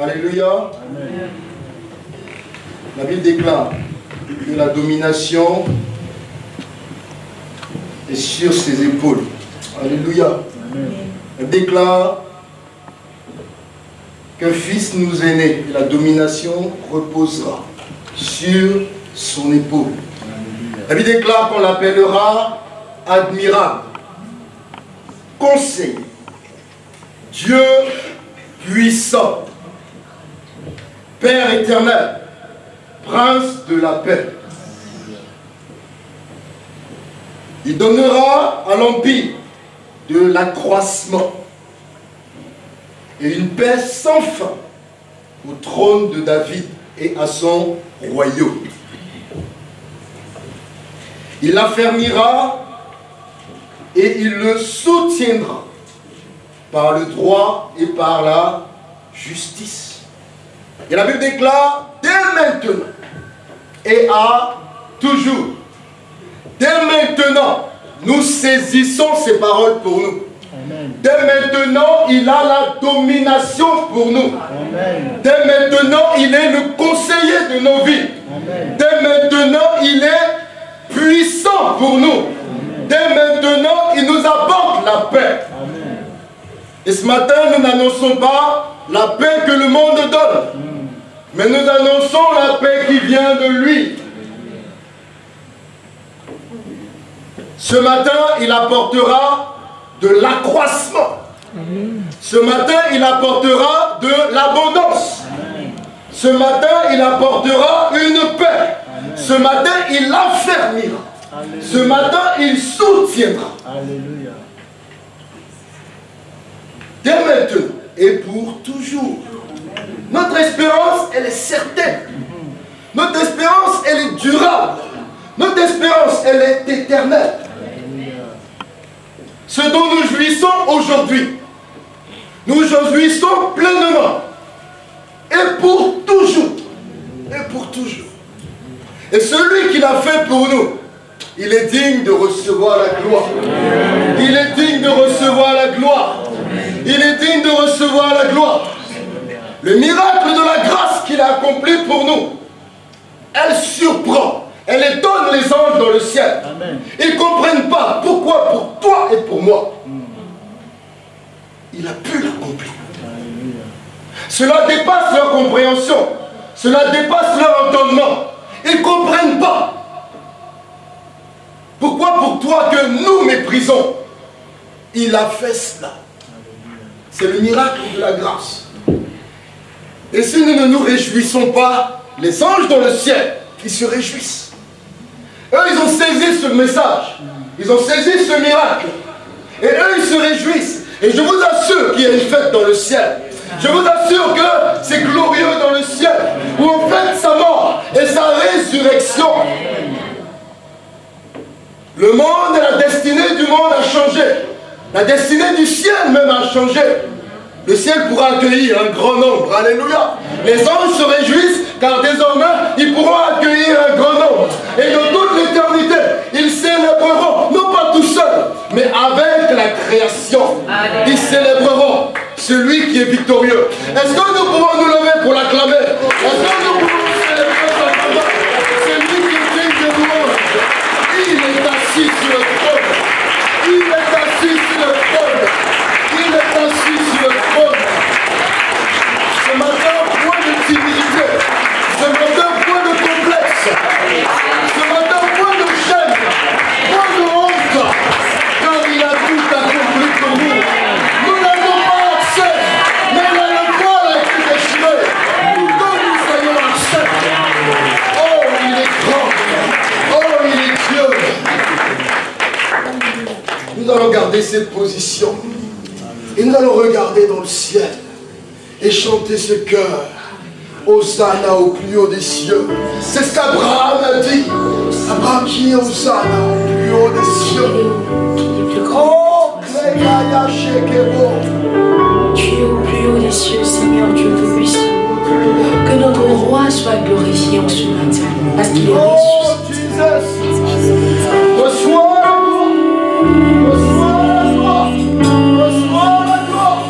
Alléluia. Amen. La Bible déclare que la domination est sur ses épaules. Alléluia. Amen. Elle déclare qu'un fils nous est né et la domination reposera sur son épaule. Amen. La Bible déclare qu'on l'appellera admirable, conseiller, Dieu puissant, Père éternel, Prince de la paix. Il donnera à l'empire de l'accroissement et une paix sans fin au trône de David et à son royaume. Il l'affermira et il le soutiendra par le droit et par la justice. Et la Bible déclare dès maintenant et à toujours. Dès maintenant, nous saisissons ces paroles pour nous. Amen. Dès maintenant, il a la domination pour nous. Amen. Dès maintenant, il est le conseiller de nos vies. Amen. Dès maintenant, il est puissant pour nous. Amen. Dès maintenant, il nous apporte la paix. Amen. Et ce matin, nous n'annonçons pas la paix que le monde donne. Mais nous annonçons la paix qui vient de lui. Ce matin, il apportera de l'accroissement. Ce matin, il apportera de l'abondance. Ce matin, il apportera une paix. Ce matin, il l'affermira. Ce matin, il soutiendra. Alléluia. Dès maintenant et pour toujours. Notre espérance, elle est certaine. Notre espérance, elle est durable. Notre espérance, elle est éternelle. Ce dont nous jouissons aujourd'hui, nous jouissons pleinement. Et pour toujours. Et pour toujours. Et celui qui l'a fait pour nous, il est digne de recevoir la gloire. Il est digne de recevoir la gloire. Il est digne de recevoir la gloire. Le miracle de la grâce qu'il a accompli pour nous, elle surprend, elle étonne les anges dans le ciel. Amen. Ils ne comprennent pas pourquoi pour toi et pour moi. Il a pu l'accomplir. Cela dépasse leur compréhension, cela dépasse leur entendement. Ils ne comprennent pas. Pourquoi pour toi que nous méprisons, il a fait cela. C'est le miracle de la grâce. Et si nous ne nous réjouissons pas, les anges dans le ciel, ils se réjouissent. Eux, ils ont saisi ce message. Ils ont saisi ce miracle. Et eux, ils se réjouissent. Et je vous assure qu'il y a une fête dans le ciel. Je vous assure que c'est glorieux dans le ciel. Où on fête sa mort et sa résurrection. Le monde et la destinée du monde a changé. La destinée du ciel même a changé. Le ciel pourra accueillir un grand nombre. Alléluia. Les anges se réjouissent car désormais, ils pourront accueillir un grand nombre. Et dans toute l'éternité, ils célébreront, non pas tout seuls, mais avec la création. Ils célébreront celui qui est victorieux. Est-ce que nous pouvons nous lever pour l'acclamer? Est-ce que nous pouvons célébrer son combat? Celui qui est digne de louange. Il est assis sur le trône. Il est assis sur le trône. Il est assis sur le trône. Ce matin, point de timidité. Ce matin, point de complexe. Ce matin, point de chaîne. Point de honte. Car il a tout accompli pour nous. Nous n'avons pas accès. Mais la voile a été déchirée. Pour que nous ayons accès. Oh, il est grand. Oh, il est Dieu. Nous allons garder cette position. Et nous allons regarder dans le ciel et chanter ce cœur. Hosanna au plus haut des cieux. C'est ce qu'Abraham a dit. Abraham qui est Hosanna au plus haut des cieux. Oh, Klegaya Shekebo. Tu es au plus haut des cieux, Seigneur Dieu Tout-Puissant. Que notre roi soit glorifié en ce matin, parce qu'il est ressuscité. Reçois la gloire. Reçois la gloire. Reçois la gloire.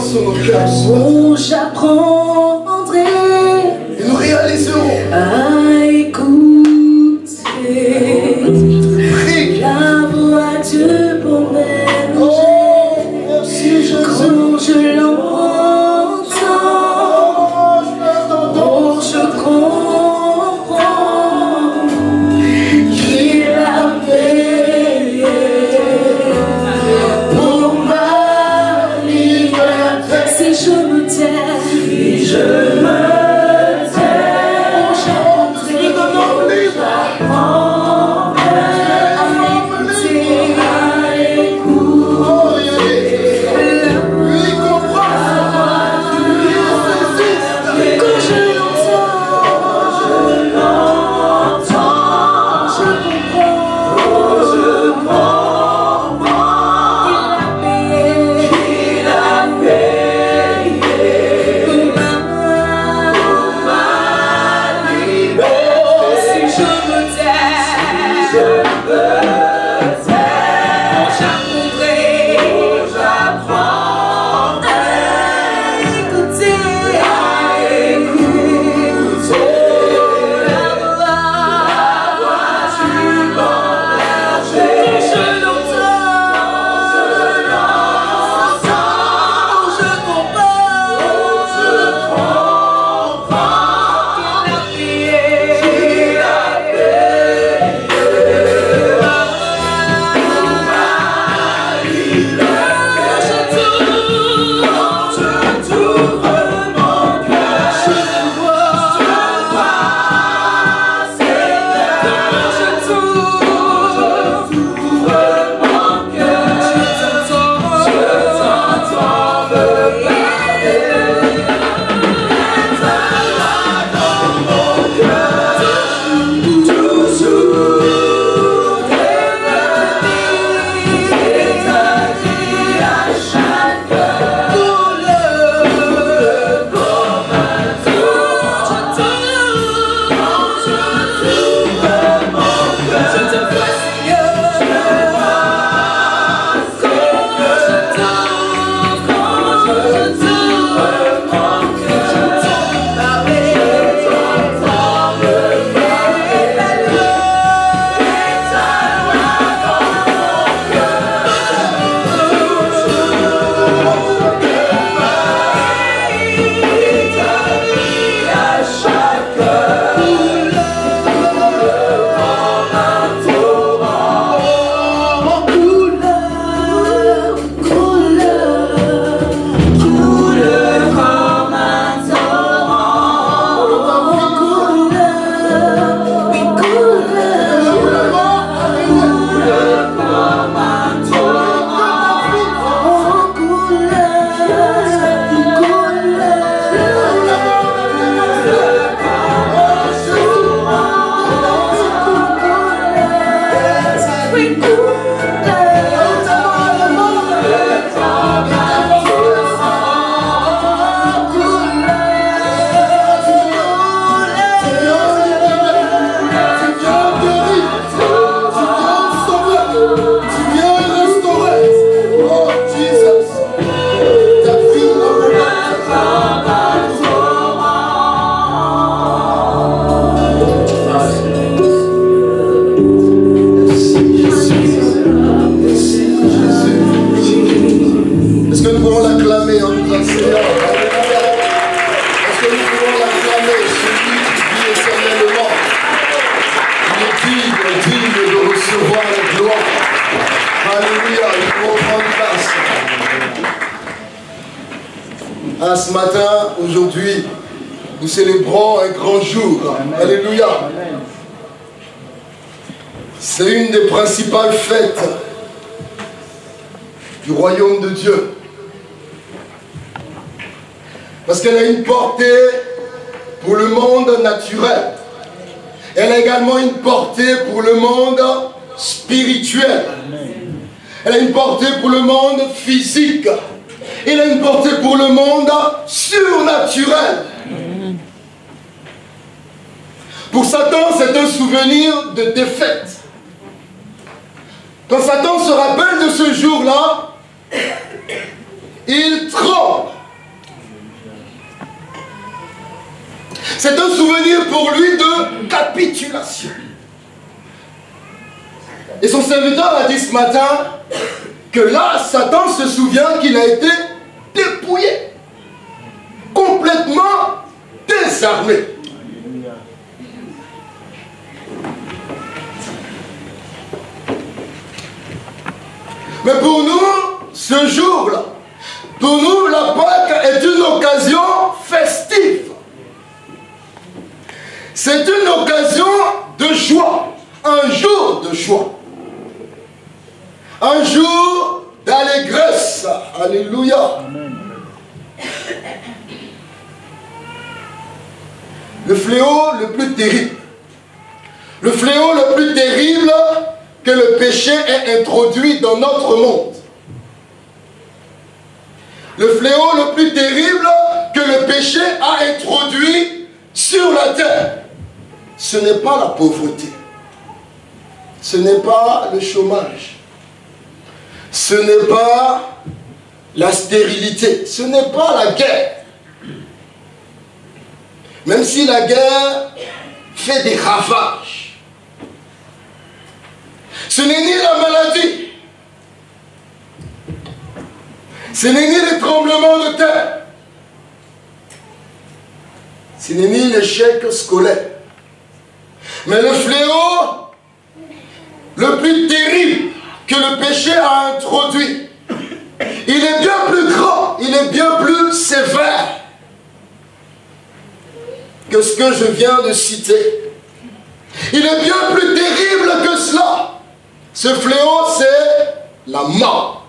Sur nos cœurs, oh, j'apprendrai et nous réaliserons à écouter la voix du bon berger. Oh, merci Jésus. Quand je l'entends, oh, je comprends qu'il a payé pour ma liberté. Si je me tais, si je me tais, oh, j'apprendrai à écouter. Lui comprend, lui résiste. Quand je l'entends, je comprends qu'il a payé pour ma liberté. Si je me tais, j'apprendrai à écouter la voix du bon berger. Quand je l'entends, je comprends qu'il a payé Ah, ce matin, aujourd'hui, nous célébrons un grand jour. Alléluia. C'est une des principales fêtes du royaume de Dieu. Parce qu'elle a une portée pour le monde naturel. Elle a également une portée pour le monde spirituel. Elle a une portée pour le monde physique. Elle a une portée pour le monde surnaturel. Pour Satan, c'est un souvenir de défaite. Quand Satan se rappelle de ce jour-là, il tremble. C'est un souvenir pour lui de capitulation. Et son serviteur a dit ce matin que là, Satan se souvient qu'il a été dépouillé, complètement désarmé. Mais pour nous, ce jour-là, pour nous, la Pâque est une occasion festive. C'est une occasion de joie, un jour de joie. Un jour d'allégresse. Alléluia. Amen. Le fléau le plus terrible. Le fléau le plus terrible que le péché ait introduit dans notre monde. Le fléau le plus terrible que le péché a introduit sur la terre. Ce n'est pas la pauvreté. Ce n'est pas le chômage. Ce n'est pas la stérilité, ce n'est pas la guerre. Même si la guerre fait des ravages. Ce n'est ni la maladie, ce n'est ni les tremblements de terre, ce n'est ni l'échec scolaire. Mais le fléau le plus terrible que le péché a introduit, il est bien plus grand, il est bien plus sévère que ce que je viens de citer. Il est bien plus terrible que cela. Ce fléau, c'est la mort.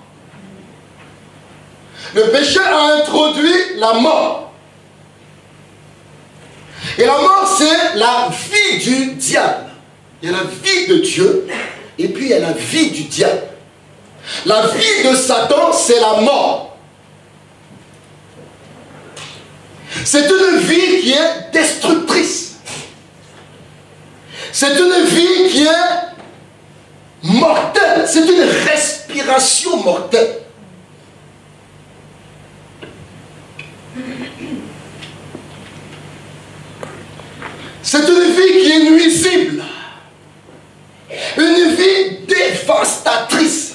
Le péché a introduit la mort. Et la mort, c'est la vie du diable. Il y a la vie de Dieu. Et puis il y a la vie du diable. La vie de Satan, c'est la mort. C'est une vie qui est destructrice. C'est une vie qui est mortelle. C'est une respiration mortelle. C'est une vie qui est nuisible. Une vie dévastatrice,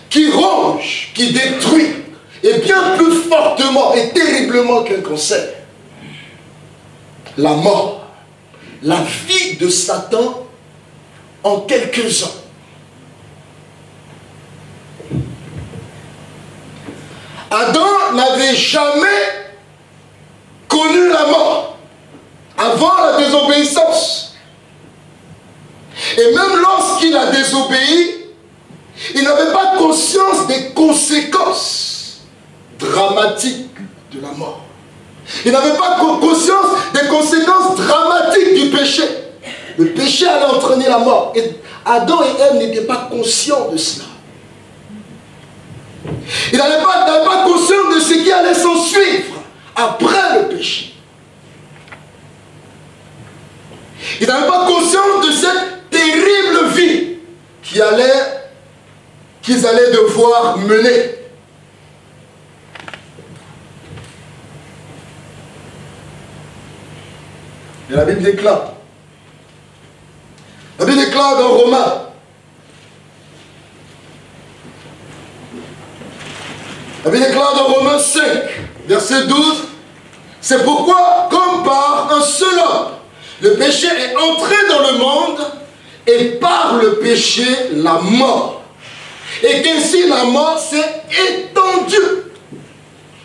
qui ronge, qui détruit, et bien plus fortement et terriblement qu'un cancer. La mort, la vie de Satan en quelques ans. Adam n'avait jamais connu la mort avant la désobéissance. Et même lorsqu'il a désobéi, il n'avait pas conscience des conséquences dramatiques de la mort. Il n'avait pas conscience des conséquences dramatiques du péché. Le péché allait entraîner la mort. Et Adam et Ève n'étaient pas conscients de cela. Il n'avait pas conscience de ce qui allait s'en suivre après le péché. Il n'avait pas conscience de cette terrible vie qu'ils allaient devoir mener. Et la Bible déclare. La Bible déclare dans Romains. La Bible déclare dans Romains 5, verset 12. C'est pourquoi, comme par un seul homme, le péché est entré dans le monde, et par le péché, la mort. Et qu'ainsi la mort s'est étendue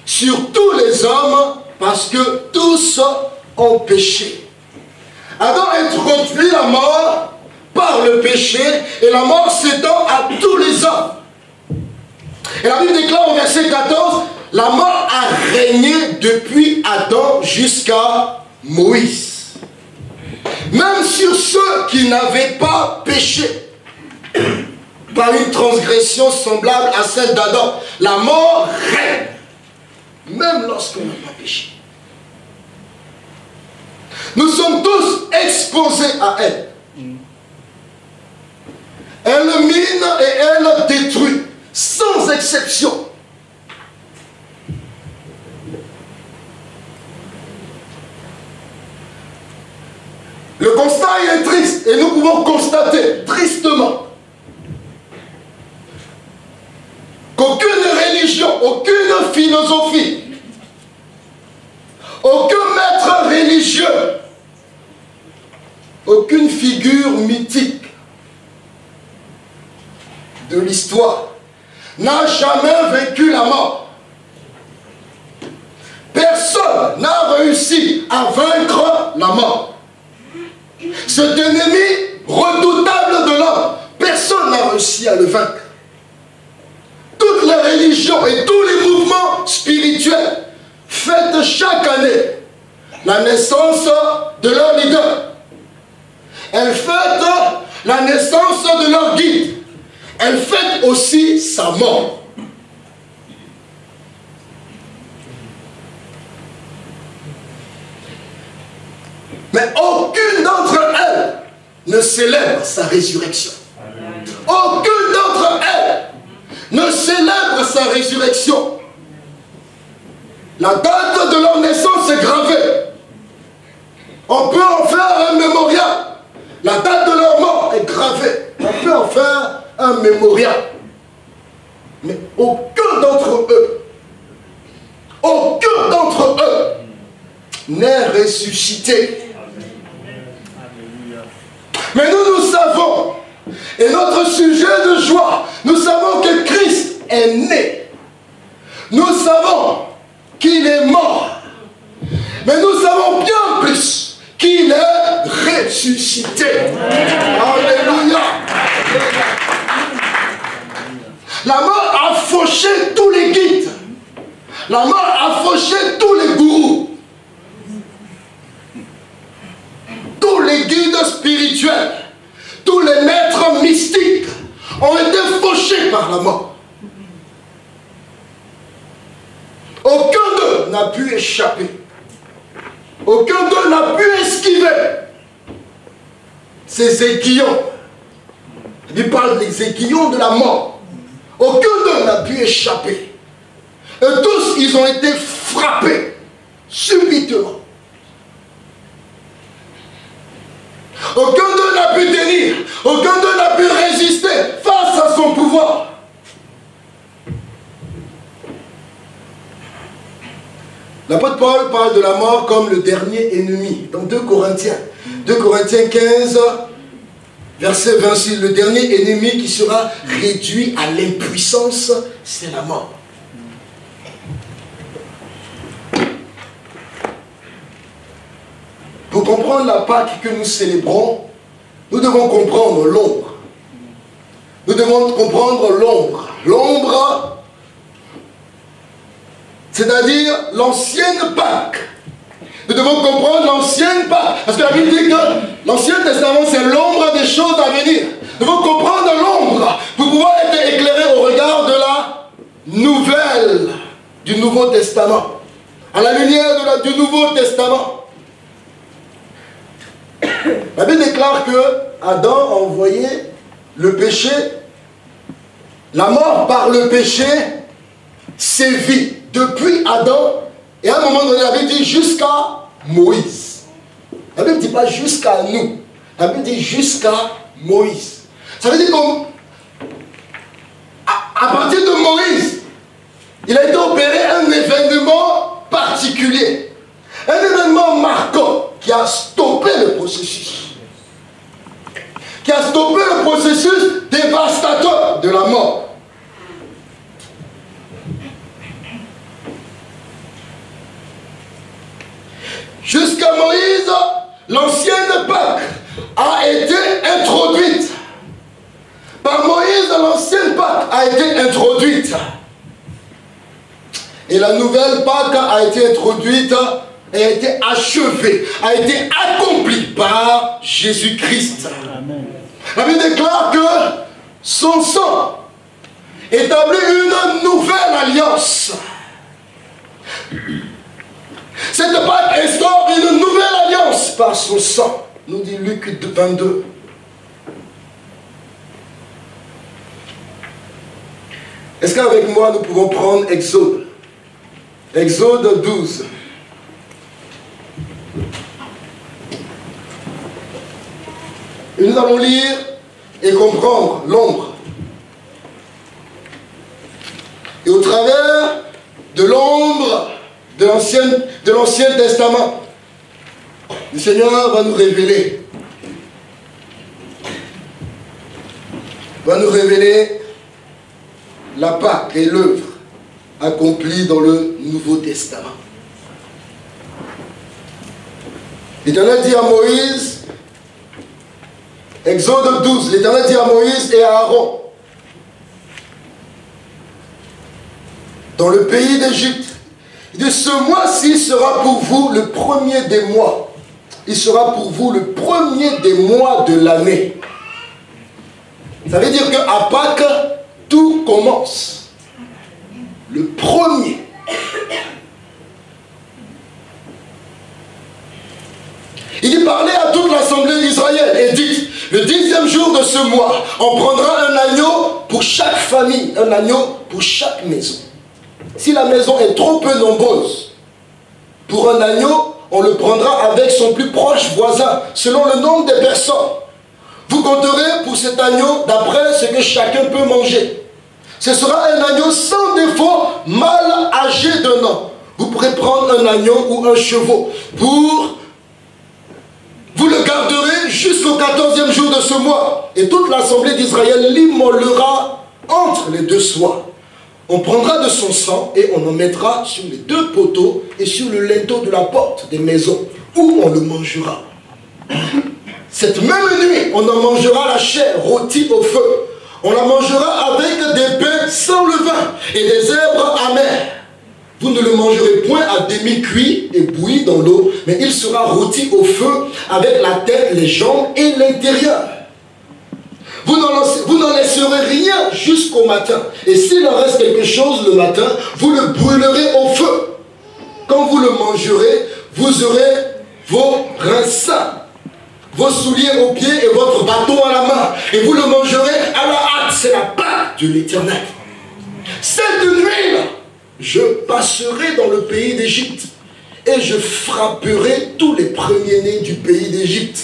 sur tous les hommes, parce que tous ont péché. Adam introduit la mort par le péché, et la mort s'étend à tous les hommes. Et la Bible déclare au verset 14, la mort a régné depuis Adam jusqu'à Moïse. Même sur ceux qui n'avaient pas péché. par une transgression semblable à celle d'Adam. La mort règne, même lorsqu'on n'a pas péché. Nous sommes tous exposés à elle. Elle mine et elle détruit, sans exception. Le constat est triste et nous pouvons constater tristement qu'aucune religion, aucune philosophie, aucun maître religieux, aucune figure mythique de l'histoire n'a jamais vaincu la mort. Personne n'a réussi à vaincre la mort. Cet ennemi redoutable de l'homme, personne n'a réussi à le vaincre. Toutes les religions et tous les mouvements spirituels fêtent chaque année la naissance de leur leader. Elles fêtent la naissance de leur guide. Elles fêtent aussi sa mort. Mais aucune d'entre elles ne célèbre sa résurrection. Aucune d'entre elles ne célèbre sa résurrection. La date de leur naissance est gravée. On peut en faire un mémorial. La date de leur mort est gravée. On peut en faire un mémorial. Mais aucun d'entre eux n'est ressuscité. Mais nous savons, et notre sujet de joie, nous savons que Christ est né. Nous savons qu'il est mort. Mais nous savons bien plus qu'il est ressuscité. Alléluia. La mort a fauché tous les guides. La mort a fauché tous les gourous. Tous les guides spirituels, tous les maîtres mystiques ont été fauchés par la mort. Aucun d'eux n'a pu échapper. Aucun d'eux n'a pu esquiver ces aiguillons. Il parle des aiguillons de la mort. Aucun d'eux n'a pu échapper. Et tous, ils ont été frappés subitement. Aucun d'eux n'a pu tenir. Aucun d'eux n'a pu résister face à son pouvoir. L'apôtre Paul parle de la mort comme le dernier ennemi. Dans 2 Corinthiens. 2 Corinthiens 15, verset 26. Le dernier ennemi qui sera réduit à l'impuissance, c'est la mort. Pour comprendre la Pâque que nous célébrons, nous devons comprendre l'ombre. Nous devons comprendre l'ombre. L'ombre, c'est-à-dire l'ancienne Pâque. Nous devons comprendre l'ancienne Pâque. Parce que la Bible dit que l'Ancien Testament, c'est l'ombre des choses à venir. Nous devons comprendre l'ombre pour pouvoir être éclairés au regard de la nouvelle du Nouveau Testament. À la lumière du Nouveau Testament. La Bible déclare que Adam a envoyé le péché, la mort par le péché sévit depuis Adam, et à un moment donné la Bible dit jusqu'à Moïse. La Bible ne dit pas jusqu'à nous, la Bible dit jusqu'à Moïse. Ça veut dire qu'à partir de Moïse, il a été opéré un événement particulier, un événement marquant qui a stoppé le processus. Qui a stoppé le processus dévastateur de la mort. Jusqu'à Moïse, l'ancienne Pâque a été introduite. Par Moïse, l'ancienne Pâque a été introduite. Et la nouvelle Pâque a été introduite, a été achevée, a été accomplie par Jésus-Christ. La Bible déclare que son sang établit une nouvelle alliance. Cette Pâque instaure une nouvelle alliance par son sang, nous dit Luc 22. Est-ce qu'avec moi nous pouvons prendre Exode? Exode 12. Et nous allons lire et comprendre l'ombre. Et au travers de l'ombre de l'Ancien Testament, le Seigneur va nous révéler la Pâque et l'œuvre accomplie dans le Nouveau Testament. L'Éternel dit à Moïse, Exode 12, l'Éternel dit à Moïse et à Aaron, dans le pays d'Égypte, il dit, ce mois-ci sera pour vous le premier des mois. Il sera pour vous le premier des mois de l'année. Ça veut dire qu'à Pâques, tout commence. Le premier. Il dit, parlez à toute l'assemblée d'Israël et dites, le 10e jour de ce mois, on prendra un agneau pour chaque famille, un agneau pour chaque maison. Si la maison est trop peu nombreuse, pour un agneau, on le prendra avec son plus proche voisin, selon le nombre de personnes. Vous compterez pour cet agneau d'après ce que chacun peut manger. Ce sera un agneau sans défaut, mâle âgé d'un an. Vous pourrez prendre un agneau ou un chevreau. Vous le garderez jusqu'au 14e jour de ce mois. Et toute l'assemblée d'Israël l'immolera entre les deux soirs. On prendra de son sang et on en mettra sur les deux poteaux et sur le linteau de la porte des maisons où on le mangera. Cette même nuit, on en mangera la chair rôtie au feu. On la mangera avec des pains sans levain et des herbes amères. Vous ne le mangerez point à demi-cuit et bouilli dans l'eau, mais il sera rôti au feu avec la tête, les jambes et l'intérieur. Vous n'en laisserez rien jusqu'au matin. Et s'il en reste quelque chose le matin, vous le brûlerez au feu. Quand vous le mangerez, vous aurez vos reins sains, vos souliers aux pieds et votre bâton à la main. Et vous le mangerez à la hâte. C'est la Pâque de l'Éternel. Cette nuit-là, je passerai dans le pays d'Égypte et je frapperai tous les premiers-nés du pays d'Égypte,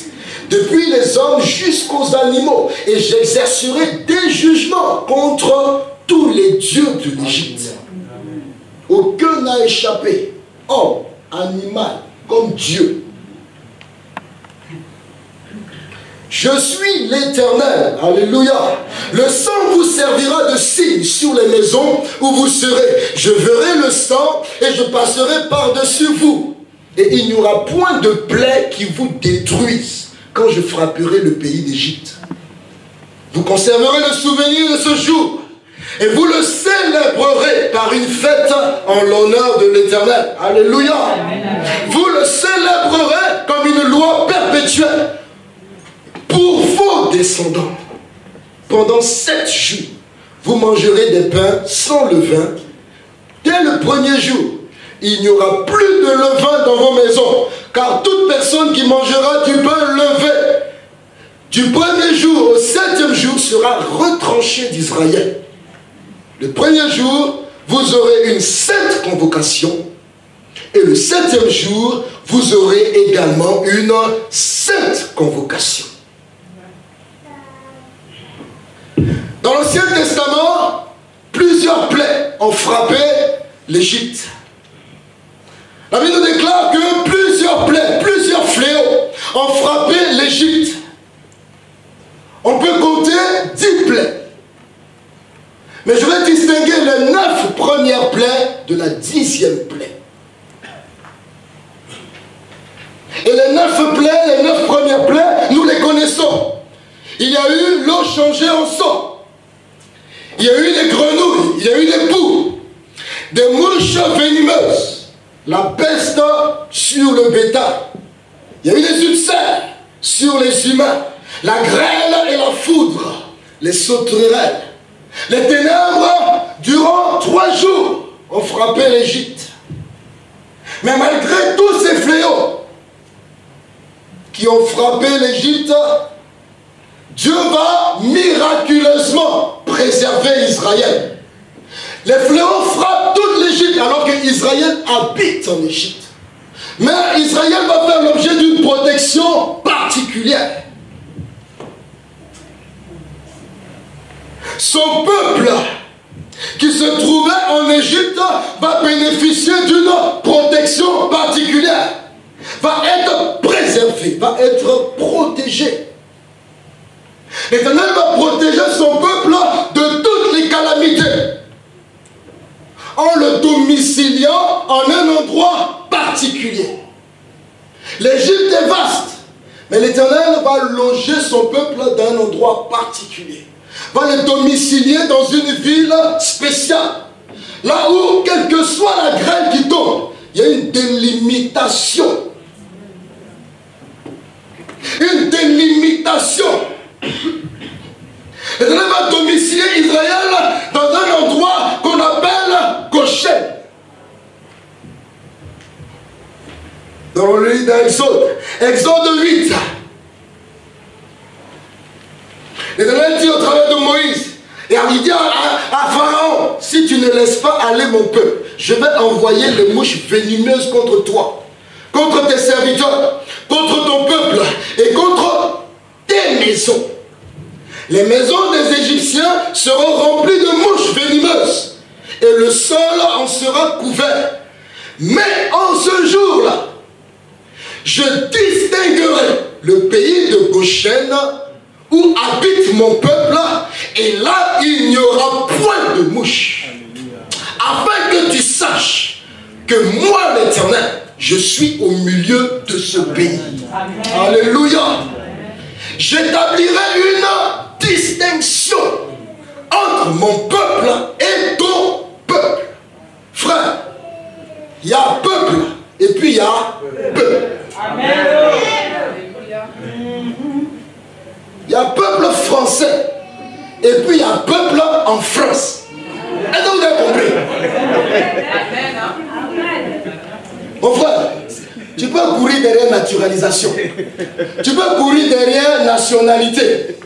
depuis les hommes jusqu'aux animaux, et j'exercerai des jugements contre tous les dieux de l'Égypte. Aucun n'a échappé, homme, animal, comme Dieu. Je suis l'Éternel, alléluia. Le sang vous servira de signe sur les maisons où vous serez. Je verrai le sang et je passerai par-dessus vous. Et il n'y aura point de plaie qui vous détruise quand je frapperai le pays d'Égypte. Vous conserverez le souvenir de ce jour et vous le célébrerez par une fête en l'honneur de l'Éternel. Alléluia. Vous le célébrerez comme une loi perpétuelle pour vos descendants. Pendant 7 jours, vous mangerez des pains sans levain. Dès le premier jour, il n'y aura plus de levain dans vos maisons, car toute personne qui mangera du pain levé du premier jour au 7e jour sera retranchée d'Israël. Le premier jour, vous aurez une sainte convocation, et le 7e jour, vous aurez également une sainte convocation. Dans l'Ancien Testament, plusieurs plaies ont frappé l'Égypte. La Bible nous déclare que plusieurs plaies, plusieurs fléaux ont frappé l'Égypte. On peut compter 10 plaies. Mais je vais distinguer les 9 premières plaies de la 10e plaie. Et les 9 plaies, les 9 premières plaies, nous les connaissons. Il y a eu l'eau changée en sang. Il y a eu des grenouilles, il y a eu des poux, des mouches venimeuses, la peste sur le bétail. Il y a eu des ulcères sur les humains, la grêle et la foudre, les sauterelles, les ténèbres, durant 3 jours, ont frappé l'Égypte. Mais malgré tous ces fléaux qui ont frappé l'Égypte, Dieu va miraculeusement préserver Israël. Les fléaux frappent toute l'Égypte alors qu'Israël habite en Égypte. Mais Israël va faire l'objet d'une protection particulière. Son peuple qui se trouvait en Égypte va bénéficier d'une protection particulière, va être préservé, va être protégé. L'Éternel va protéger son peuple de toutes les calamités en le domiciliant en un endroit particulier. L'Égypte est vaste, mais l'Éternel va loger son peuple dans un endroit particulier, va le domicilier dans une ville spéciale, là où, quelle que soit la grêle qui tombe, il y a une délimitation. Une délimitation. L'Éternel va domicilier Israël dans un endroit qu'on appelle Goshen. Dans le livre d'Exode, Exode 8. L'Éternel dit au travers de Moïse, et il dit à Pharaon, si tu ne laisses pas aller mon peuple, je vais envoyer les mouches venimeuses contre toi, contre tes serviteurs, contre ton peuple et contre tes maisons. Les maisons des Égyptiens seront remplies de mouches venimeuses et le sol en sera couvert. Mais en ce jour-là, je distinguerai le pays de Goshen où habite mon peuple, et là il n'y aura point de mouches. Afin que tu saches que moi l'Éternel, je suis au milieu de ce pays. Alléluia. J'établirai une distinction entre mon peuple et ton peuple. Frère, il y a peuple et puis il y a peuple. Il y a peuple français et puis il y a peuple en France. Est-ce que vous avez compris? Mon frère, tu peux courir derrière naturalisation. Tu peux courir derrière nationalité.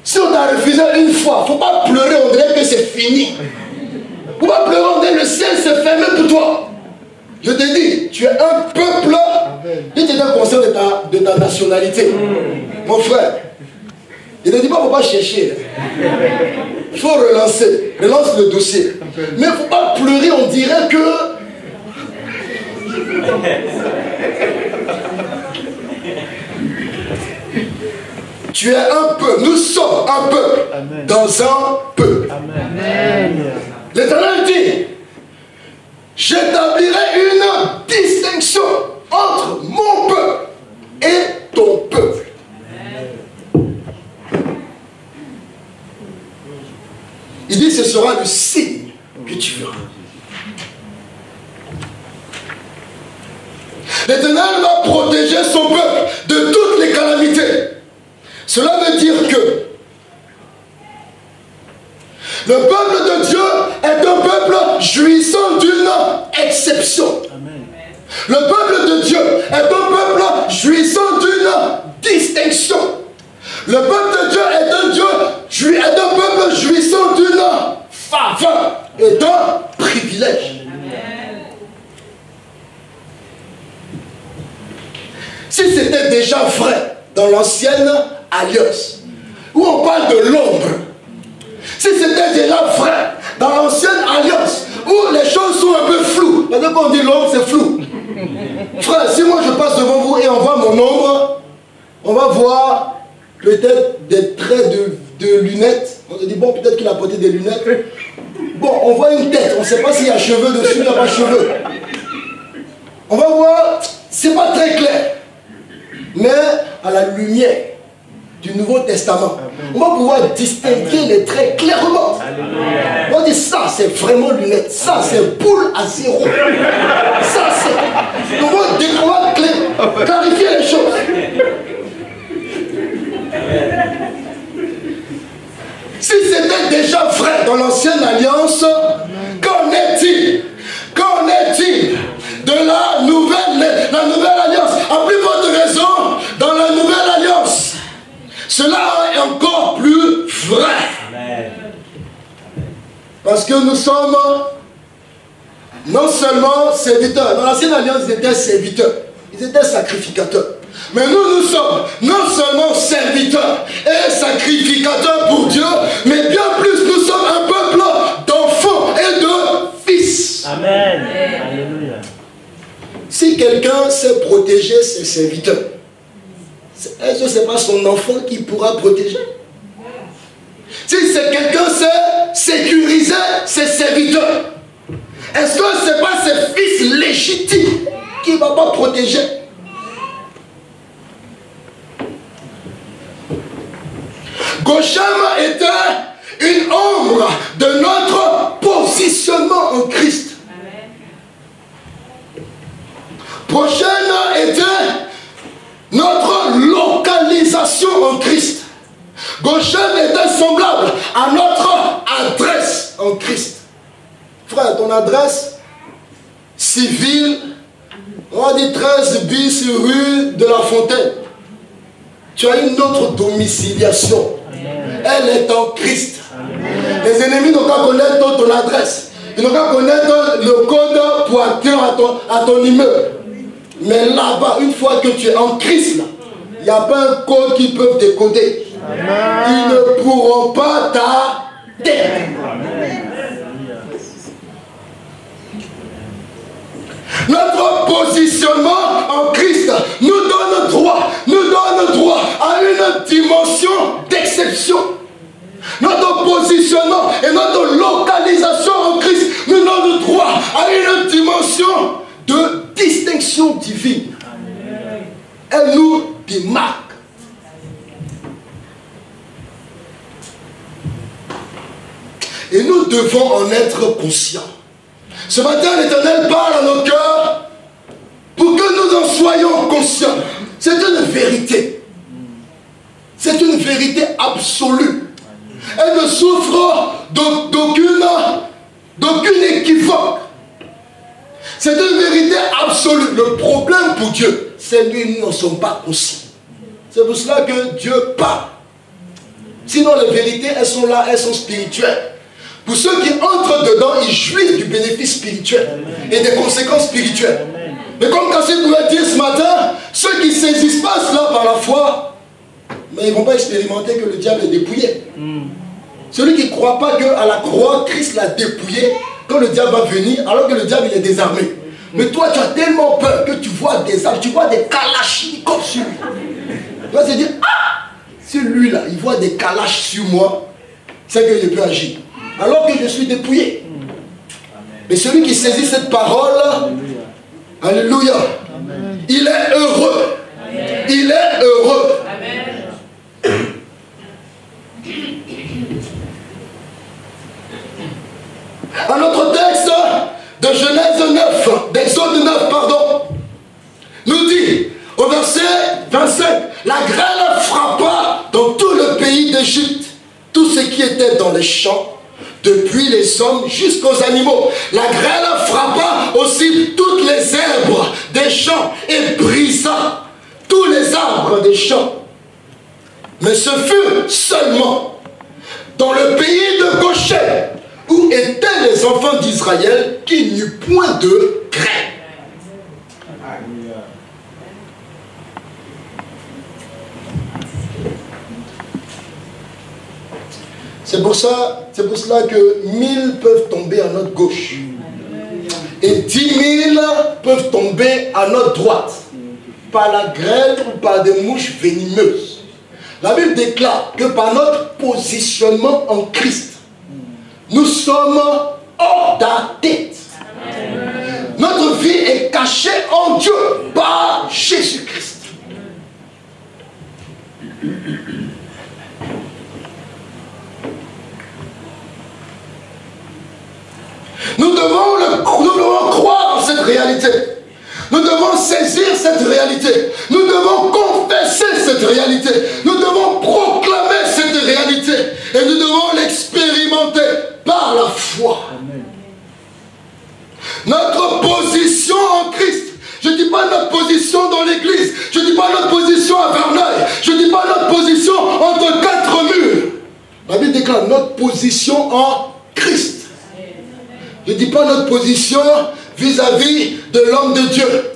Si on t'a refusé une fois, il ne faut pas pleurer, on dirait que c'est fini. Il ne faut pas pleurer, on dirait que le ciel s'est fermé pour toi. Je te dis, tu es un peuple, et tu es conscient de ta nationalité. Mon frère, il ne dit pas, il ne faut pas chercher. Il faut relancer. Relance le dossier. Mais il ne faut pas pleurer, on dirait que... Tu es un peuple, nous sommes un peuple. Amen. Dans un peuple. L'Éternel dit, j'établirai une distinction entre mon peuple et ton peuple. Il dit, ce sera le signe que tu verras. L'Éternel va protéger son peuple de toutes les calamités. Cela veut dire que le peuple de Dieu est un peuple jouissant d'une exception. Amen. Le peuple de Dieu est un peuple jouissant d'une distinction. Le peuple de Dieu est un peuple jouissant d'une faveur et d'un privilège. Amen. Si c'était déjà vrai dans l'ancienne alliance, où on parle de l'ombre, si c'était déjà vrai dans l'ancienne alliance, où les choses sont un peu floues, parce que quand on dit l'ombre, c'est flou. Frère, si moi je passe devant vous et on voit mon ombre, on va voir peut-être des traits de lunettes. On se dit, bon, peut-être qu'il a porté des lunettes. Bon, on voit une tête, on ne sait pas s'il y a cheveux dessus, il n'y a pas de cheveux. On va voir, c'est pas très clair. Mais à la lumière du Nouveau Testament, on va pouvoir distinguer les traits clairement. On dit ça c'est vraiment lunette, ça c'est boule à zéro. Ça c'est... On va clarifier les choses. déjà vrai dans l'ancienne alliance, qu'en est-il? Qu'en est-il de la nouvelle alliance? À plus forte raison, dans la nouvelle alliance, cela est encore plus vrai. Amen. Parce que nous sommes non seulement serviteurs. Dans l'ancienne alliance, ils étaient serviteurs. Ils étaient sacrificateurs. Mais nous sommes non seulement serviteurs et sacrificateurs pour Dieu, mais bien plus, nous sommes un peuple d'enfants et de fils. Amen. Alléluia. Si quelqu'un sait protéger ses serviteurs, est-ce que ce n'est pas son enfant qui pourra protéger? Si c'est quelqu'un sait sécuriser ses serviteurs, est-ce que ce n'est pas ses fils légitimes qui ne va pas protéger? Goshem était une ombre de notre positionnement en Christ. Prochaine était notre localisation en Christ. Goshen était semblable à notre adresse en Christ. Frère, ton adresse civile, on dit 13 bis rue de la Fontaine. Tu as une autre domiciliation. Elle est en Christ. Amen. Les ennemis n'ont qu'à connaître ton adresse. Ils n'ont qu'à connaître le code pour atteindre à ton immeuble. Mais là-bas, une fois que tu es en Christ, il n'y a pas un code qu'ils peuvent décoder. Amen. Ils ne pourront pas t'atteindre. Notre positionnement en Christ nous donne droit à une dimension d'exception. Notre positionnement et notre localisation en Christ nous donne droit à une dimension de distinction divine. Elle nous démarque. Et nous devons en être conscients. Ce matin, l'Éternel parle à nos cœurs pour que nous en soyons conscients. C'est une vérité. C'est une vérité absolue. Elle ne souffre d'aucune équivoque. C'est une vérité absolue. Le problème pour Dieu, c'est que nous n'en sommes pas conscients. C'est pour cela que Dieu parle. Sinon, les vérités, elles sont là, elles sont spirituelles. Pour ceux qui entrent dedans, ils jouissent du bénéfice spirituel et des conséquences spirituelles. Mais comme Cassé pouvait dire ce matin, ceux qui ne saisissent pas cela par la foi, mais ils ne vont pas expérimenter que le diable est dépouillé. Celui qui ne croit pas qu'à la croix, Christ l'a dépouillé, quand le diable va venir, alors que le diable il est désarmé. Mais toi, tu as tellement peur que tu vois des armes, tu vois des kalachnikovs sur lui. Tu vas se dire, ah, c'est lui-là, il voit des kalachs sur moi, c'est qu'il peut agir. Alors que je suis dépouillé. Mais celui qui saisit cette parole, alléluia, il est heureux. Il est heureux. Un autre texte de Genèse 9, d'Exode 9, pardon, nous dit au verset 25, la grêle frappa dans tout le pays d'Égypte, tout ce qui était dans les champs, depuis les hommes jusqu'aux animaux. La grêle frappa aussi toutes les herbes des champs et brisa tous les arbres des champs. Mais ce fut seulement dans le pays de Goshen, où étaient les enfants d'Israël, qu'il n'y eut point de grêle. C'est pour cela que 1000 peuvent tomber à notre gauche. Et 10 000 peuvent tomber à notre droite. Par la grêle ou par des mouches venimeuses. La Bible déclare que par notre positionnement en Christ, nous sommes hors la tête. Notre vie est cachée en Dieu par Jésus-Christ. Nous devons croire en cette réalité. Nous devons saisir cette réalité. Nous devons confesser cette réalité. Nous devons proclamer cette réalité. Et nous devons l'expérimenter par la foi. Amen. Notre position en Christ. Je ne dis pas notre position dans l'église. Je ne dis pas notre position à Verneuil. Je ne dis pas notre position entre quatre murs. La Bible déclare notre position en Christ. Je ne dis pas notre position vis-à-vis de l'homme de Dieu.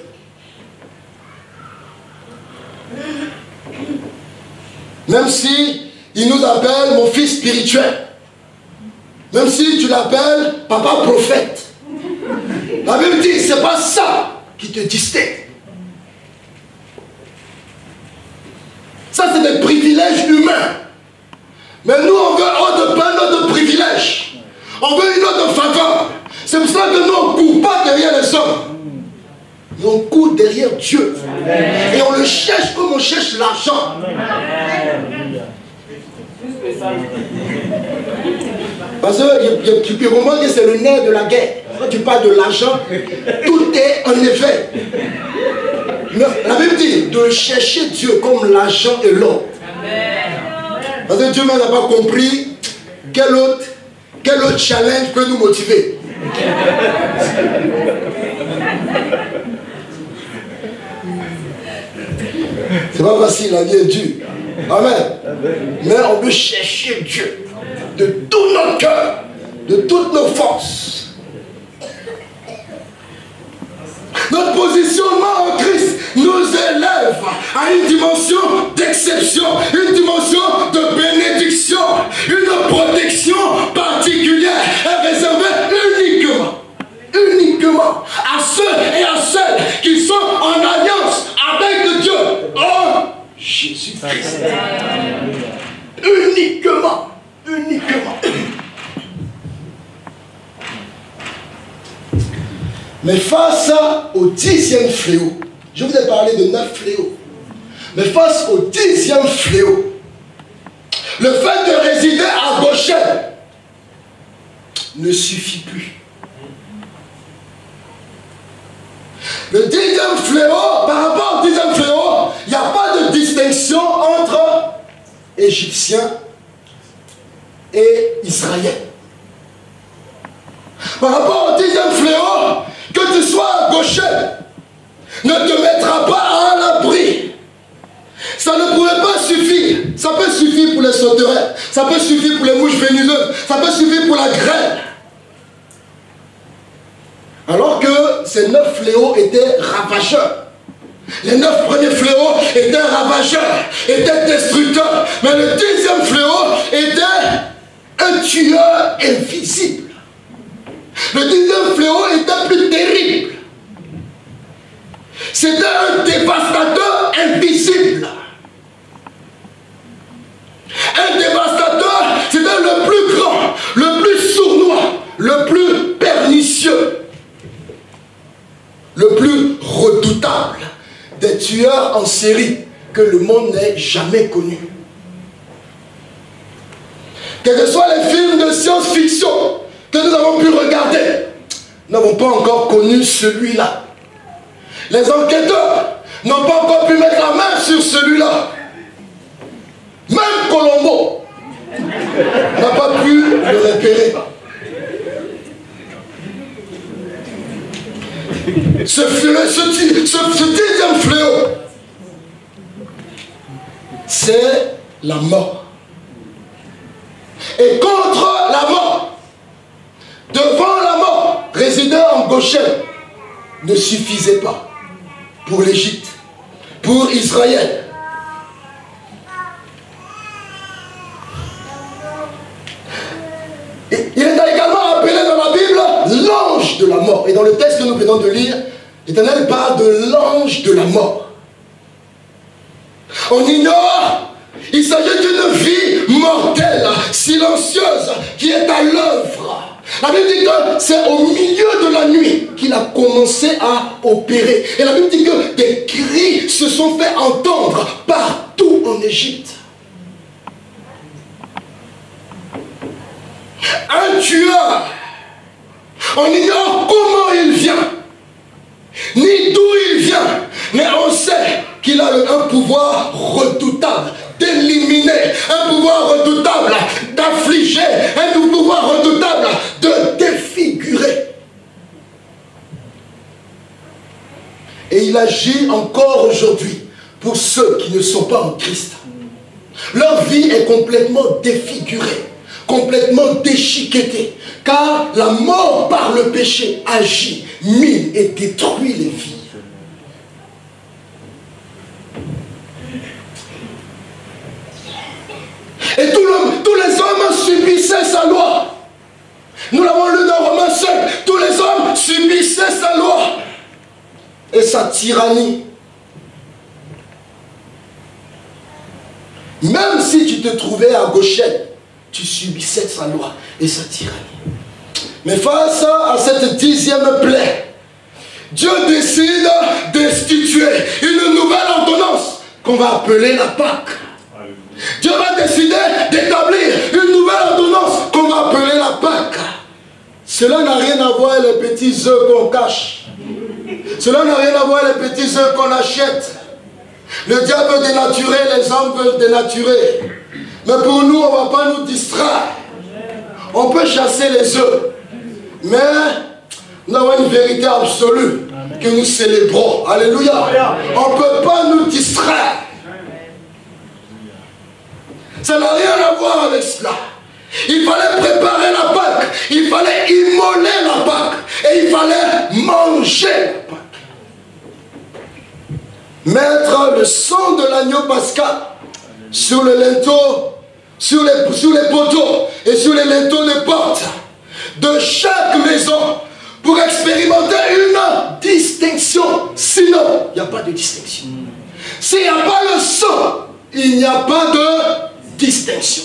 Même si il nous appelle mon fils spirituel. Même si tu l'appelles papa prophète. La Bible dit, c'est pas ça qui te distingue. Ça, c'est des privilèges humains. Mais nous, on veut un autre privilège. On veut une autre faveur. C'est pour ça que nous, on ne court pas derrière les hommes. Mais on court derrière Dieu. Amen. Et on le cherche comme on cherche l'argent. Parce que tu peux comprendre que c'est le nerf de la guerre. Quand tu parles de l'argent, tout est en effet. La Bible dit de chercher Dieu comme l'argent et l'or. Parce que Dieu n'a pas compris quel autre challenge peut nous motiver. C'est pas facile, la vie est dure. Amen. Mais on veut chercher Dieu de tout notre cœur, de toutes nos forces. Notre positionnement en Christ nous élève à une dimension d'exception, une dimension de bénédiction, une protection particulière est réservée uniquement à ceux et à celles qui sont en alliance avec Dieu en Jésus-Christ. Uniquement. Mais face au 10e fléau, je vous ai parlé de 9 fléaux, mais face au 10e fléau, le fait de résider à Goshen ne suffit plus. Le 10e fléau, par rapport au 10e fléau, il n'y a pas de distinction entre Égyptiens et Israël. Par rapport au 10e fléau, que tu sois à Goshen, ne te mettra pas à l'abri. Ça ne pouvait pas suffire. Ça peut suffire pour les sauterelles, ça peut suffire pour les mouches venimeuses, ça peut suffire pour la grêle. Alors que ces 9 fléaux étaient ravageurs. Les 9 premiers fléaux étaient ravageurs, étaient destructeurs. Mais le 10e fléau était un tueur invisible. Le 10e fléau était plus terrible. C'était un dévastateur invisible. Un dévastateur, c'était le plus grand, le plus sournois, le plus pernicieux, le plus redoutable des tueurs en série que le monde n'ait jamais connu. Quels que soient les films de science-fiction que nous avons pu regarder, n'avons pas encore connu celui-là. Les enquêteurs n'ont pas encore pu mettre la main sur celui-là. Même Colombo n'a pas pu le repérer. Ce 10e fléau, c'est la mort. Et contre la mort, devant la mort, résider en Goshen ne suffisait pas pour l'Égypte, pour Israël. Il est également appelé dans la Bible l'ange de la mort. Et dans le texte que nous venons de lire, l'Éternel parle de l'ange de la mort. On ignore, il s'agit d'une vie mortelle, silencieuse, qui est à l'œuvre. La Bible dit que c'est au milieu de la nuit qu'il a commencé à opérer. Et la Bible dit que des cris se sont fait entendre partout en Égypte. Un tueur, on ignore comment il vient, ni d'où il vient, mais on sait qu'il a un pouvoir redoutable, d'éliminer, un pouvoir redoutable d'affliger, un pouvoir redoutable de défigurer. Et il agit encore aujourd'hui pour ceux qui ne sont pas en Christ. Leur vie est complètement défigurée, complètement déchiquetée, car la mort par le péché agit, mine et détruit les vies. Et tous les hommes subissaient sa loi. Nous l'avons lu dans Romains 5. Tous les hommes subissaient sa loi et sa tyrannie. Même si tu te trouvais à Goshen, tu subissais sa loi et sa tyrannie. Mais face à cette 10e plaie, Dieu décide d'instituer une nouvelle ordonnance qu'on va appeler la Pâque. Dieu va décider d'établir une nouvelle ordonnance qu'on va appeler la Pâque. Cela n'a rien à voir avec les petits œufs qu'on cache. Cela n'a rien à voir avec les petits œufs qu'on achète. Le diable veut dénaturer, les hommes veulent dénaturer. Mais pour nous, on ne va pas nous distraire. On peut chasser les œufs. Mais nous avons une vérité absolue que nous célébrons. Alléluia. On ne peut pas nous distraire. Ça n'a rien à voir avec cela. Il fallait préparer la Pâque. Il fallait immoler la Pâque. Et il fallait manger la Pâque. Mettre le sang de l'agneau pascal sur le linteau, sur les poteaux et sur les linteaux des portes de chaque maison pour expérimenter une distinction. Sinon, il n'y a pas de distinction. S'il n'y a pas le sang, il n'y a pas de distinction.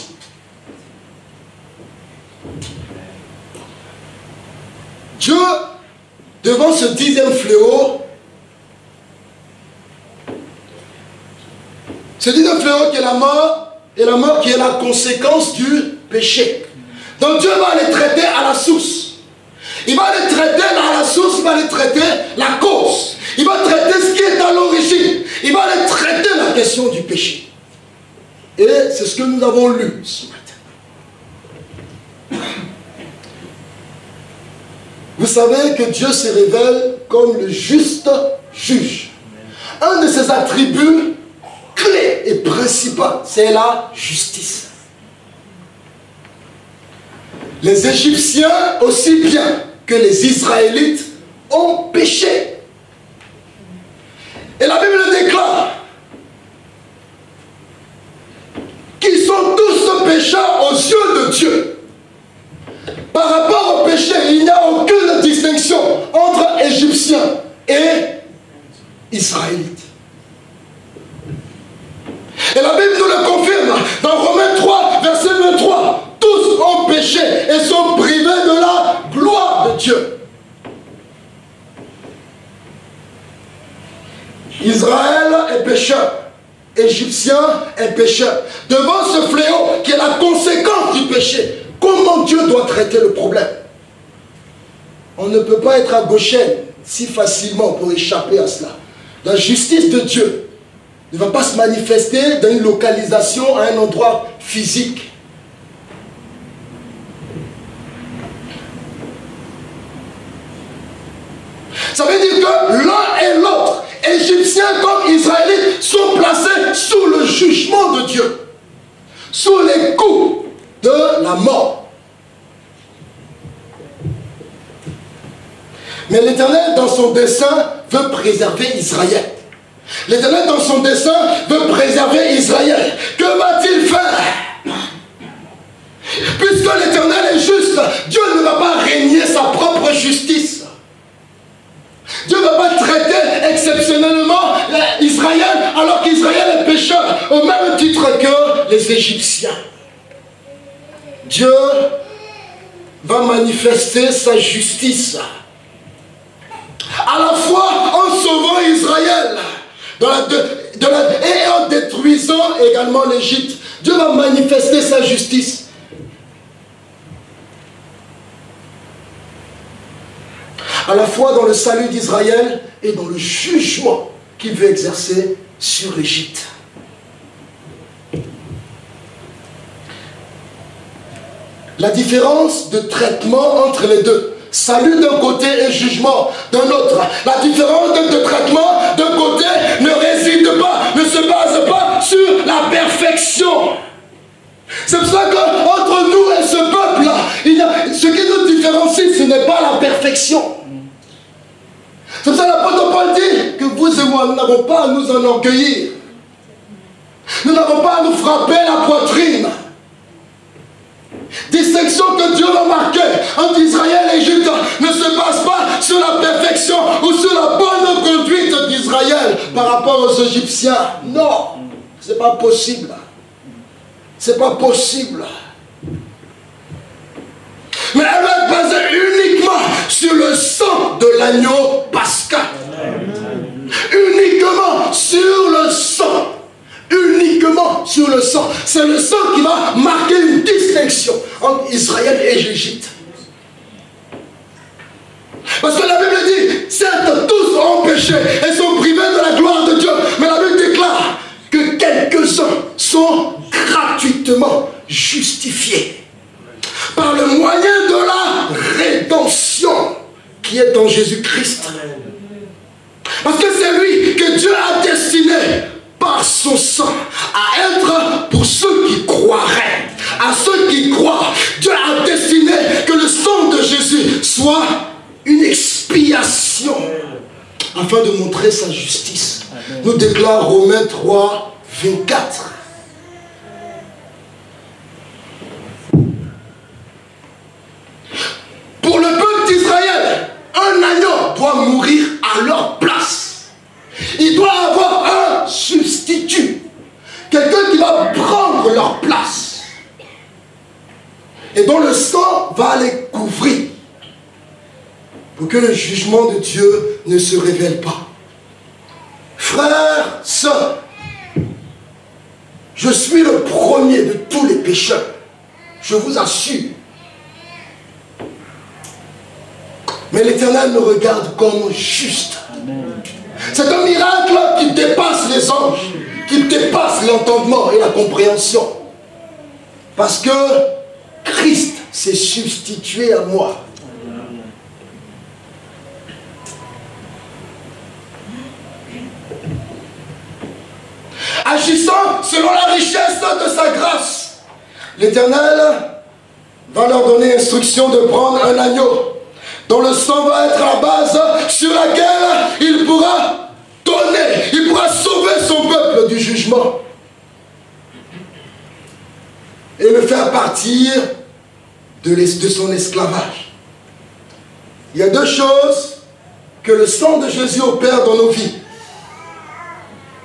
Dieu, devant ce 10e fléau, ce 10e fléau qui est la mort, et la mort qui est la conséquence du péché. Donc Dieu va les traiter à la source. Il va les traiter à la source, il va les traiter la cause. Il va traiter ce qui est à l'origine. Il va les traiter la question du péché. Et c'est ce que nous avons lu ce matin. Vous savez que Dieu se révèle comme le juste juge. Un de ses attributs clés et principaux, c'est la justice. Les Égyptiens, aussi bien que les Israélites, ont péché. Et la Bible déclare qu'ils sont tous pécheurs aux yeux de Dieu. Par rapport au péché, il n'y a aucune distinction entre Égyptiens et Israélites. Et la Bible nous le confirme dans Romains 3, verset 23. Tous ont péché et sont privés de la gloire de Dieu. Israël est pécheur. Égyptien est pécheur. Devant ce fléau qui est la conséquence du péché, comment Dieu doit traiter le problème? On ne peut pas être à Goshen si facilement pour échapper à cela. La justice de Dieu ne va pas se manifester dans une localisation à un endroit physique. Ça veut dire que l'un et l'autre, Égyptiens comme Israélites, sont placés sous le jugement de Dieu, sous les coups de la mort. Mais l'Éternel, dans son dessein, veut préserver Israël. L'Éternel, dans son dessein, veut préserver Israël. Que va-t-il faire? Puisque l'Éternel est juste, Dieu ne va pas régner sa propre justice. Dieu ne va pas traiter exceptionnellement Israël alors qu'Israël est pécheur au même titre que les Égyptiens. Dieu va manifester sa justice à la fois en sauvant Israël et en détruisant également l'Égypte. Dieu va manifester sa justice. À la fois dans le salut d'Israël et dans le jugement qu'il veut exercer sur l'Égypte. la différence de traitement entre les deux. Salut d'un côté et jugement d'un autre. La différence de traitement d'un côté ne réside pas, ne se base pas sur la perfection. C'est pour ça qu'entre nous et ce peuple-là, ce qui nous différencie, ce n'est pas la perfection. C'est pour ça que l'apôtre Paul dit que vous et moi, nous n'avons pas à nous enorgueillir. Nous n'avons pas à nous frapper la poitrine. Distinction que Dieu a marquée entre Israël et l'Égypte ne se base pas sur la perfection ou sur la bonne conduite d'Israël par rapport aux Égyptiens. Non, c'est pas possible. C'est pas possible. Mais elle va être basée uniquement sur le sang de l'agneau pascal. Uniquement sur le sang. Uniquement sur le sang. C'est le sang qui va marquer une distinction entre Israël et l'Égypte. Parce que la Bible dit, certes, tous ont péché et sont privés de la gloire de Dieu. Mais la Bible déclare que quelques-uns sont gratuitement justifiés par le moyen de la rédemption qui est en Jésus-Christ. Parce que c'est lui que Dieu a destiné par son sang à être pour ceux qui croiraient. À ceux qui croient, Dieu a destiné que le sang de Jésus soit une expiation afin de montrer sa justice. Nous déclare Romains 3, 24. Pour le peuple d'Israël, un agneau doit mourir à leur place. Il doit avoir un substitut. Quelqu'un qui va prendre leur place. Et dont le sang va les couvrir. Pour que le jugement de Dieu ne se révèle pas. Frères, sœurs, je suis le premier de tous les pécheurs. Je vous assure. Mais l'Éternel me regarde comme juste. C'est un miracle qui dépasse les anges, qui dépasse l'entendement et la compréhension. Parce que Christ s'est substitué à moi. Agissant selon la richesse de sa grâce, l'Éternel va leur donner instruction de prendre un agneau dont le sang va être la base sur laquelle il pourra donner, il pourra sauver son peuple du jugement et le faire partir de son esclavage. Il y a deux choses que le sang de Jésus opère dans nos vies.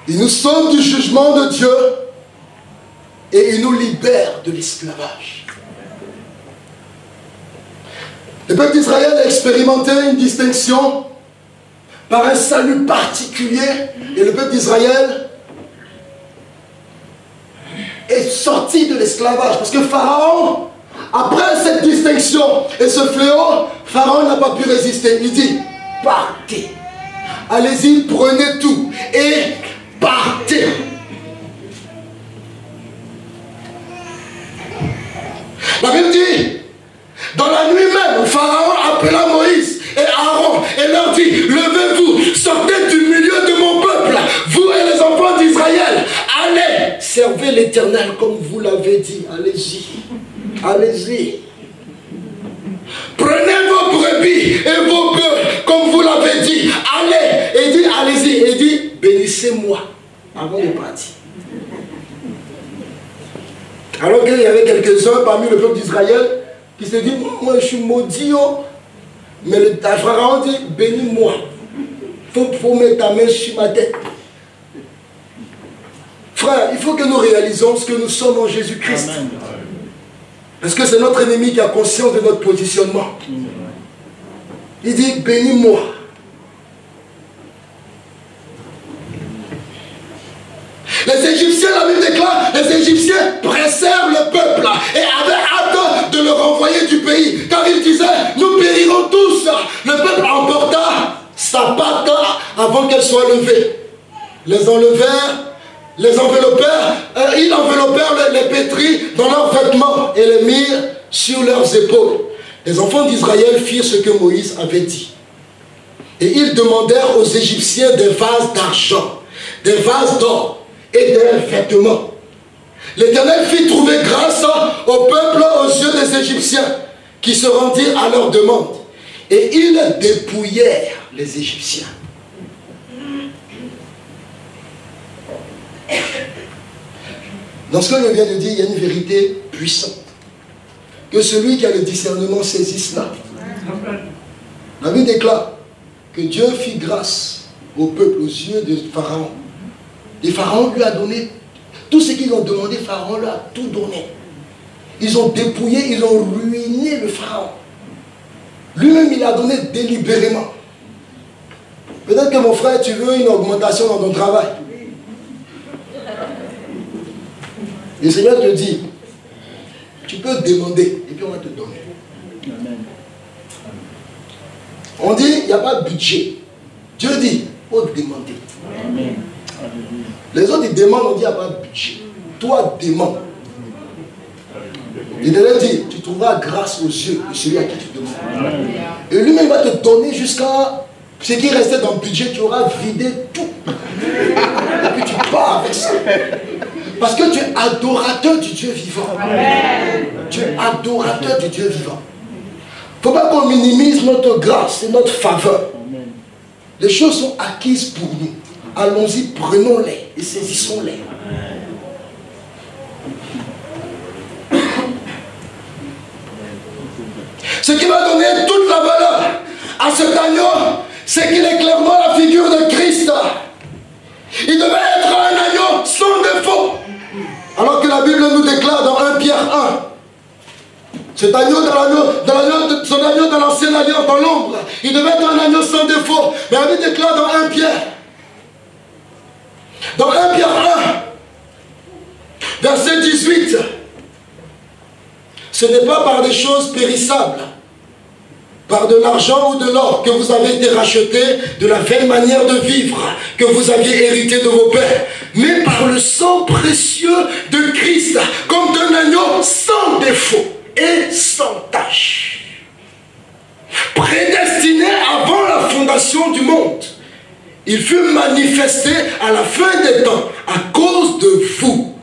Il nous sauve du jugement de Dieu et il nous libère de l'esclavage. Le peuple d'Israël a expérimenté une distinction par un salut particulier et le peuple d'Israël est sorti de l'esclavage. Parce que Pharaon, après cette distinction et ce fléau, Pharaon n'a pas pu résister. Il dit, partez, allez-y, prenez tout et partez. La Bible dit, dans la nuit même, Pharaon appela Moïse et Aaron et leur dit, levez-vous, sortez du milieu de mon peuple, vous et les enfants d'Israël, allez, servez l'Éternel comme vous l'avez dit, allez-y, allez-y. Prenez vos brebis et vos bœufs comme vous l'avez dit, allez, et dit, allez-y, et dit, bénissez-moi avant de partir. Alors qu'il y avait quelques-uns parmi le peuple d'Israël qui se dit, moi je suis maudit, mais le Pharaon dit, bénis-moi. Il faut mettre ta main sur ma tête. Frère, il faut que nous réalisons ce que nous sommes en Jésus-Christ. Parce que c'est notre ennemi qui a conscience de notre positionnement. Il dit, bénis-moi. Les Égyptiens, la Bible déclare, les Égyptiens pressèrent le peuple et avaient hâte de le renvoyer du pays. Car ils disaient, nous périrons tous. Le peuple emporta sa patte avant qu'elle soit levée. Les enlevèrent, les enveloppèrent, ils enveloppèrent les pétris dans leurs vêtements et les mirent sur leurs épaules. Les enfants d'Israël firent ce que Moïse avait dit. Et ils demandèrent aux Égyptiens des vases d'argent, des vases d'or et des vêtements. L'Éternel fit trouver grâce au peuple aux yeux des Égyptiens qui se rendirent à leur demande. Et ils dépouillèrent les Égyptiens. Dans ce que je viens de dire, il y a une vérité puissante. Que celui qui a le discernement saisisse là. La Bible déclare que Dieu fit grâce au peuple aux yeux de Pharaon. Et Pharaon lui a donné tout ce qu'ils ont demandé, Pharaon leur a tout donné. Ils ont dépouillé, ils ont ruiné le Pharaon. Lui-même, il a donné délibérément. Peut-être que mon frère, tu veux une augmentation dans ton travail. Le Seigneur te dit, tu peux demander et puis on va te donner. On dit, il n'y a pas de budget. Dieu dit, il faut demander. Amen. Les autres, ils demandent, on dit, il n'y a pas de budget. Toi, demande. Il te dit, tu trouveras grâce aux yeux de celui à qui tu demandes. Amen. Et lui-même va te donner jusqu'à ce qui restait dans le budget, tu auras vidé tout. Et puis tu pars avec ça. Parce que tu es adorateur du Dieu vivant. Amen. Tu es adorateur du Dieu vivant. Il ne faut pas qu'on minimise notre grâce et notre faveur. Amen. Les choses sont acquises pour nous. Allons-y, prenons-les et saisissons-les. Ce qui va donner toute la valeur à cet agneau, c'est qu'il est clairement la figure de Christ. Il devait être un agneau sans défaut. Alors que la Bible nous déclare dans 1 Pierre 1, cet agneau son agneau dans l'ancienne alliance, dans l'ombre, il devait être un agneau sans défaut. Mais la Bible déclare dans 1 Pierre, dans 1 Pierre 1, verset 18, ce n'est pas par des choses périssables, par de l'argent ou de l'or que vous avez été rachetés de la vaine manière de vivre que vous aviez hérité de vos pères, mais par le sang précieux de Christ, comme d'un agneau sans défaut et sans tache, prédestiné avant la fondation du monde. Il fut manifesté à la fin des temps à cause de vous.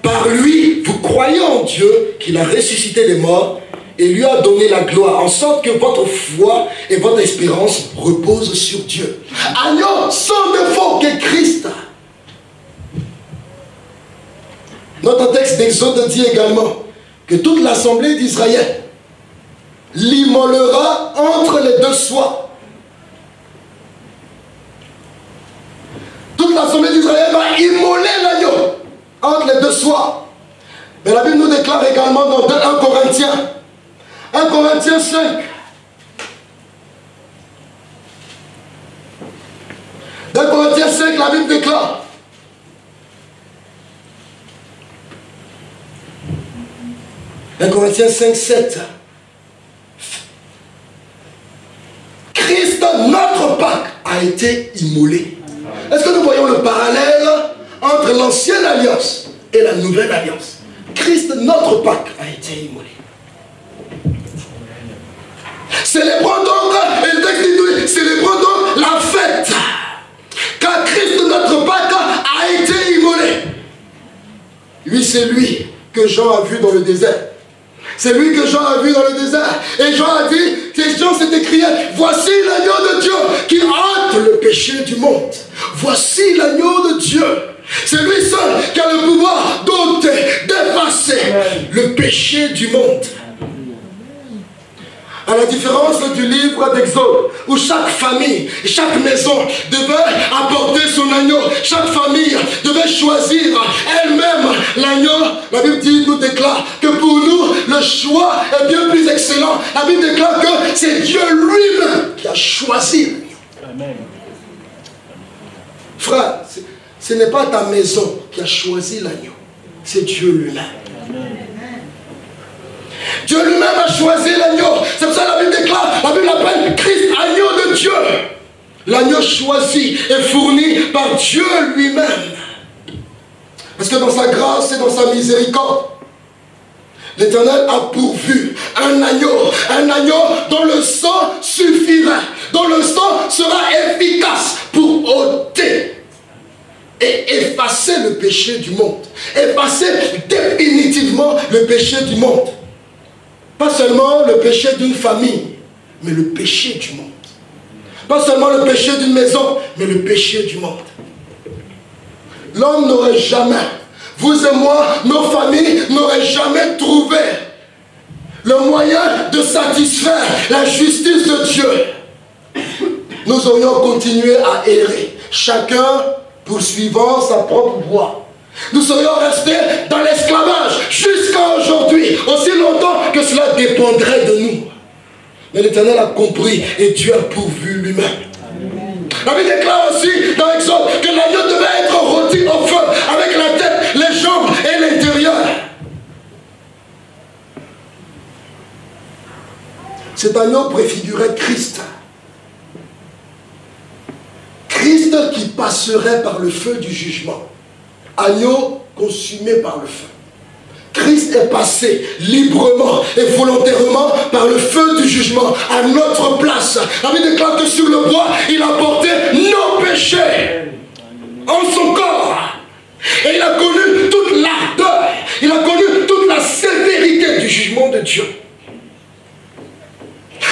Par lui, vous croyez en Dieu qu'il a ressuscité les morts et lui a donné la gloire, en sorte que votre foi et votre espérance reposent sur Dieu. Agneau sans défaut qu'est Christ. Notre texte d'Exode dit également que toute l'assemblée d'Israël l'immolera entre les deux soies. Toute l'assemblée d'Israël va immoler l'agneau entre les deux soies. Mais la Bible nous déclare également dans 1 Corinthiens 5. 2 Corinthiens 5, la Bible déclare. Corinthiens 5, 7. Christ, notre Pâque, a été immolé. Est-ce que nous voyons le parallèle entre l'ancienne alliance et la nouvelle alliance? Christ, notre Pâque, a été immolé. Célébrons donc, et le texte dit, célébrons donc la fête, car Christ, notre Pâque, a été immolé. Lui, c'est lui que Jean a vu dans le désert. C'est lui que Jean a vu dans le désert. Et Jean a dit, Jean s'est écrié, voici l'agneau de Dieu qui ôte le péché du monde. Voici l'agneau de Dieu. C'est lui seul qui a le pouvoir d'ôter, d'effacer le péché du monde. À la différence du livre d'Exode, où chaque famille, chaque maison devait apporter son agneau, chaque famille devait choisir elle-même l'agneau. La Bible nous déclare que pour nous, le choix est bien plus excellent. La Bible déclare que c'est Dieu lui-même qui a choisi l'agneau. Amen. Frère, ce n'est pas ta maison qui a choisi l'agneau, c'est Dieu lui-même. Dieu lui-même a choisi l'agneau. C'est pour ça que la Bible déclare, la Bible appelle Christ agneau de Dieu. L'agneau choisi et fourni par Dieu lui-même. Parce que dans sa grâce et dans sa miséricorde, L'Éternel a pourvu un agneau dont le sang suffira, dont le sang sera efficace pour ôter et effacer le péché du monde. Effacer définitivement le péché du monde. Pas seulement le péché d'une famille, mais le péché du monde. Pas seulement le péché d'une maison, mais le péché du monde. L'homme n'aurait jamais, vous et moi, nos familles n'auraient jamais trouvé le moyen de satisfaire la justice de Dieu. Nous aurions continué à errer, chacun poursuivant sa propre voie. Nous serions restés dans l'esclavage jusqu'à aujourd'hui, aussi longtemps que cela dépendrait de nous. Mais l'Éternel a compris et Dieu a pourvu lui-même. La Bible déclare aussi dans Exode que l'agneau devait être rôti au feu avec la tête, les jambes et l'intérieur. Cet agneau préfigurait Christ. Christ qui passerait par le feu du jugement. Agneau consumé par le feu. Christ est passé librement et volontairement par le feu du jugement à notre place. La Bible déclare que sur le bois, il a porté nos péchés en son corps. Et il a connu toute l'ardeur, il a connu toute la sévérité du jugement de Dieu.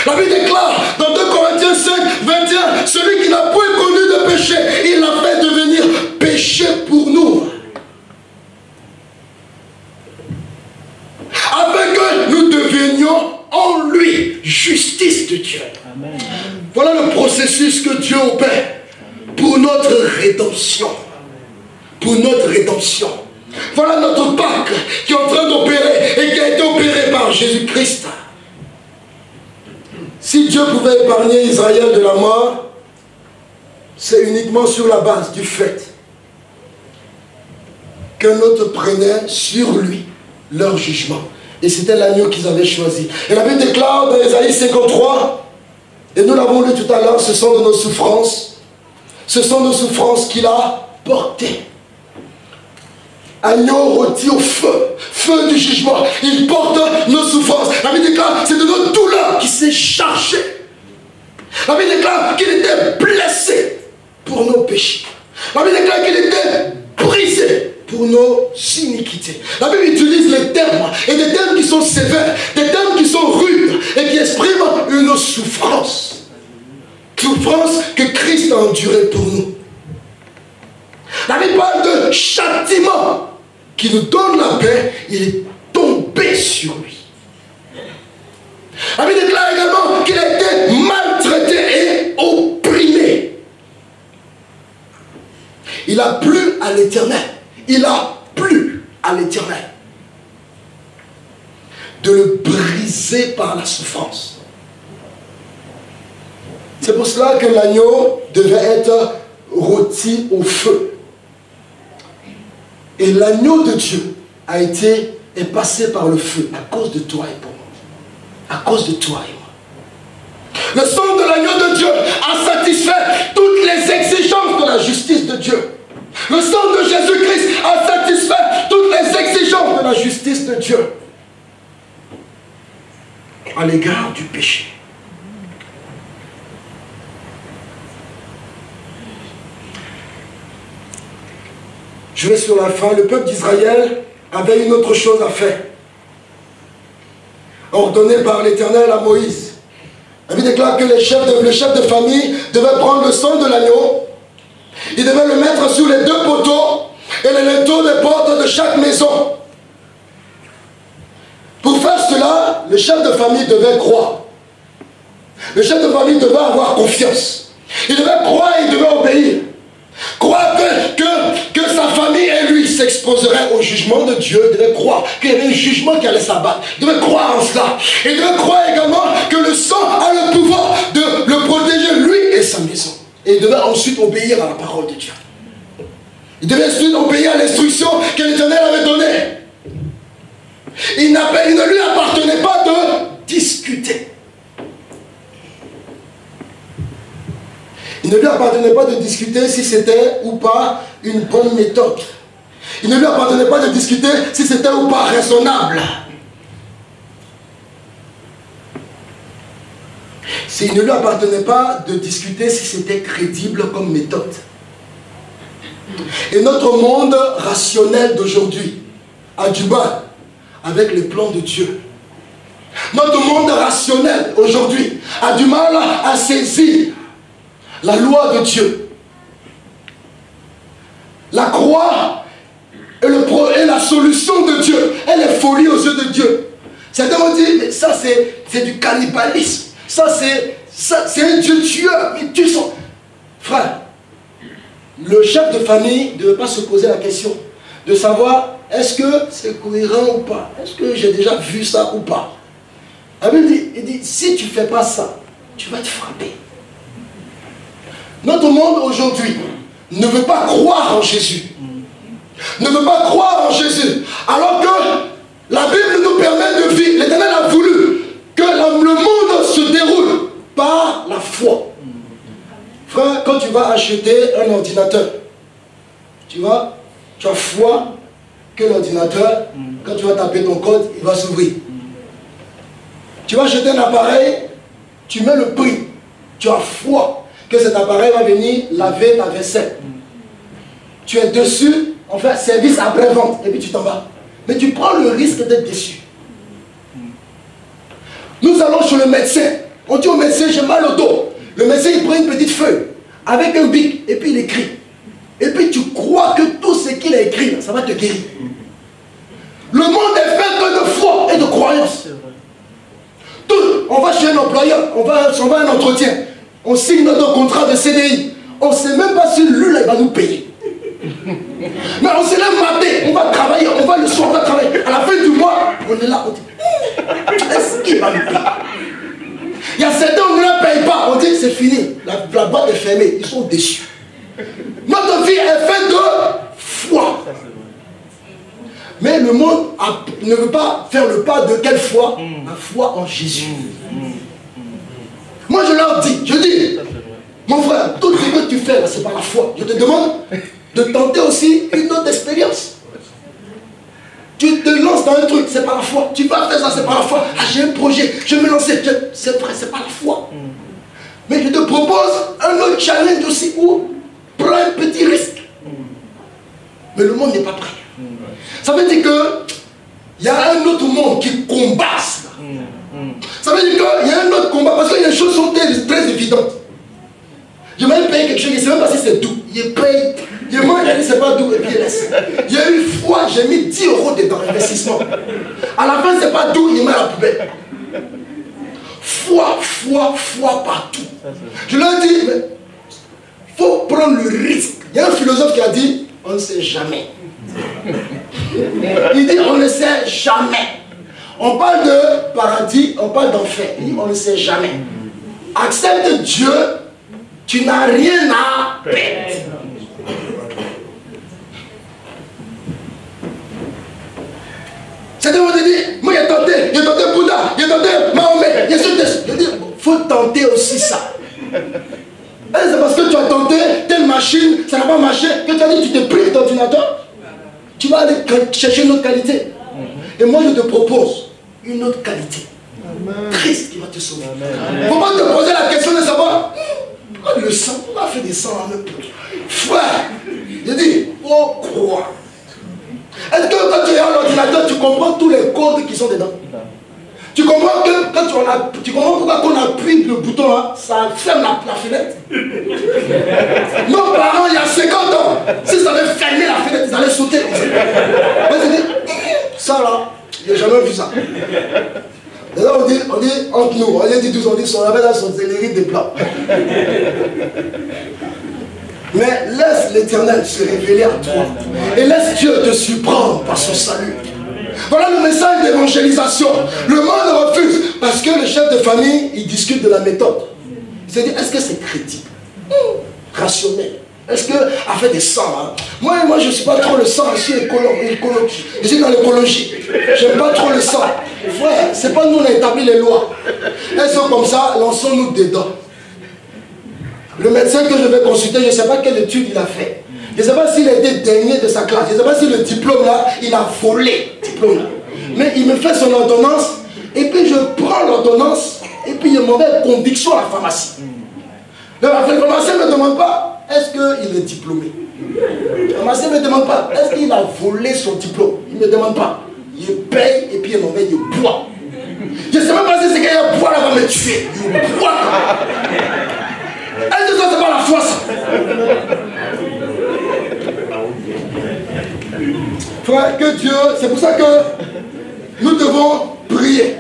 La Bible déclare dans 2 Corinthiens 5, 21, celui qui n'a point connu de péché, il l'a fait devenir péché pour nous. Afin que nous devenions en lui justice de Dieu. Amen. Voilà le processus que Dieu opère pour notre rédemption. Pour notre rédemption. Voilà notre Pâques qui est en train d'opérer et qui a été opéré par Jésus-Christ. Si Dieu pouvait épargner Israël de la mort, c'est uniquement sur la base du fait qu'un autre prenait sur lui leur jugement. Et c'était l'agneau qu'ils avaient choisi. Et la Bible déclare dans Ésaïe 53, et nous l'avons lu tout à l'heure, ce sont de nos souffrances. Ce sont nos souffrances qu'il a portées. Agneau rôti au feu, feu du jugement. Il porte nos souffrances. La Bible déclare, c'est de nos douleurs qu'il s'est chargé. La Bible déclare qu'il était blessé pour nos péchés. La Bible déclare qu'il était brisé pour nos iniquités. La Bible utilise les termes, et des termes qui sont sévères, des termes qui sont rudes, et qui expriment une souffrance. Souffrance que Christ a endurée pour nous. La Bible parle de châtiment qui nous donne la paix, il est tombé sur lui. La Bible déclare également qu'il a été maltraité et opprimé. Il a plu à l'Éternel. Il a plu à l'Éternel de le briser par la souffrance. C'est pour cela que l'agneau devait être rôti au feu. Et l'agneau de Dieu est passé par le feu à cause de toi et pour moi. À cause de toi et moi. Le sang de l'agneau de Dieu a satisfait toutes les exigences de la justice de Dieu. Le sang de Jésus-Christ a satisfait toutes les exigences de la justice de Dieu à l'égard du péché. Je vais sur la fin. Le peuple d'Israël avait une autre chose à faire, ordonnée par l'Éternel à Moïse. La Bible déclare que le chef de famille devait prendre le sang de l'agneau. Il devait le mettre sur les 2 poteaux et les linteaux des portes de chaque maison. Pour faire cela, le chef de famille devait croire. Le chef de famille devait avoir confiance. Il devait croire et il devait obéir. Croire que sa famille et lui s'exposeraient au jugement de Dieu. Il devait croire qu'il y avait un jugement qui allait s'abattre. Il devait croire en cela. Il devait croire également que le sang a le pouvoir de le protéger lui et sa maison. Et il devait ensuite obéir à la parole de Dieu. Il devait ensuite obéir à l'instruction que l'Éternel avait donnée. Il ne lui appartenait pas de discuter. Il ne lui appartenait pas de discuter si c'était ou pas une bonne méthode. Il ne lui appartenait pas de discuter si c'était ou pas raisonnable. Il ne lui appartenait pas de discuter si c'était crédible comme méthode. Et notre monde rationnel d'aujourd'hui a du mal avec les plans de Dieu. Notre monde rationnel aujourd'hui a du mal à saisir la loi de Dieu. La croix est la solution de Dieu. Elle est folie aux yeux de Dieu. Certains vont dire, mais ça c'est du cannibalisme. Ça c'est un Dieu tueur. Mais tu sens. Frère, le chef de famille ne devait pas se poser la question de savoir est-ce que c'est cohérent ou pas. Est-ce que j'ai déjà vu ça ou pas. La Bible dit, il dit, si tu ne fais pas ça, tu vas te frapper. Notre monde aujourd'hui ne veut pas croire en Jésus. Ne veut pas croire en Jésus. Alors que la Bible nous permet de vivre. L'Éternel a voulu que le monde se déroule par la foi. Frère, quand tu vas acheter un ordinateur, tu as foi que l'ordinateur, quand tu vas taper ton code, il va s'ouvrir. Tu vas acheter un appareil, tu mets le prix. Tu as foi que cet appareil va venir laver ta vaisselle. Tu es dessus, on fait service après-vente, et puis tu t'en vas. Mais tu prends le risque d'être déçu. Nous allons chez le médecin. On dit au médecin, j'ai mal au dos. Le médecin, il prend une petite feuille avec un bic, et puis il écrit. Et puis tu crois que tout ce qu'il a écrit, ça va te guérir. Le monde est fait que de foi et de croyance. Tout, on va chez un employeur, on va à un entretien. On signe notre contrat de CDI. On ne sait même pas si lui, là, il va nous payer. Mais on s'est là matin, on va travailler, on va le soir, on va travailler. À la fin du mois, on est là, on dit, est-ce qu'il va nous payer? Il y a certains, on ne la paye pas. On dit, c'est fini. La boîte est fermée. Ils sont déçus. Notre vie est faite de foi. Mais le monde ne veut pas faire le pas de quelle foi? La foi en Jésus. Moi, je leur dis, mon frère, tout ce que tu fais, c'est par la foi. Je te demande de tenter aussi une autre expérience. Tu te lances dans un truc, c'est par la foi. Tu vas faire ça, c'est par la foi. Ah, j'ai un projet, je vais me lancer. C'est vrai, c'est par la foi. Mais je te propose un autre challenge aussi où prends un petit risque. Mais le monde n'est pas prêt. Ça veut dire qu'il y a un autre monde qui combat cela. Ça veut dire qu'il y a un autre combat parce que les choses sont très évidentes. Je vais payer quelque chose, je ne sais même pas si c'est doux. Il paye, il mange, il dit c'est pas doux et puis il laisse. Il y a une fois, j'ai mis 10 € dedans, investissement. À la fin, c'est pas doux, il met à la poubelle. Foi partout. Je leur dis, il faut prendre le risque. Il y a un philosophe qui a dit, on ne sait jamais. Il dit, on ne sait jamais. On parle de paradis, on parle d'enfer. Il dit, on ne sait jamais. Accepte Dieu, tu n'as rien à perdre. Certains vont te dire, moi j'ai tenté Bouddha, j'ai tenté Mahomet, j'ai tenté. Je dis, il faut tenter aussi ça. C'est parce que tu as tenté telle machine, ça n'a pas marché, que tu as dit, tu te prives d'ordinateur. Tu vas aller chercher une autre qualité. Et moi je te propose une autre qualité. Christ qui va te sauver. Il ne faut pas te poser la question de savoir, pourquoi le sang, on a fait des sangs en eux. Frère, je dis, oh croix. Est-ce que quand tu es à l'ordinateur, tu comprends tous les codes qui sont dedans? Tu comprends que quand tu comprends pourquoi quand on appuie le bouton là, ça ferme la fenêtre? Nos parents, il y a 50 ans, s'ils avaient fermé la fenêtre, ils allaient sauter. Ça là, je n'ai jamais vu ça. Et là on dit entre nous, on dit tous, on dit son avait là son zélérie des plats. Mais laisse l'Éternel se révéler à toi. Et laisse Dieu te surprendre par son salut. Voilà le message d'évangélisation. Le monde refuse. Parce que le chef de famille, il discute de la méthode. Il se dit, est-ce que c'est crédible? Rationnel. Est-ce qu'elle fait des sangs hein? Moi, je ne suis pas trop le sang, je suis écologie. Je suis dans l'écologie. Je n'aime pas trop le sang. Frère, c'est pas nous on a établi les lois. Elles sont comme ça, lançons-nous dedans. Le médecin que je vais consulter, je ne sais pas quelle étude il a fait. Je ne sais pas s'il a été dernier de sa classe. Je ne sais pas si le diplôme là, il a volé le diplôme là. Mais il me fait son ordonnance et puis je prends l'ordonnance Et puis il y a une mauvaise conviction à la pharmacie. Le pharmacien ne me demande pas, est-ce qu'il est diplômé? Le pharmacien ne me demande pas, est-ce qu'il a volé son diplôme? Il ne me demande pas. Il paye et puis il m'emmène, il boit. Je ne sais même pas si c'est qu'il y a un bois là va me tuer. Il boit. Est-ce que ça, c'est pas la foi, ça? Frère, que Dieu, c'est pour ça que nous devons prier.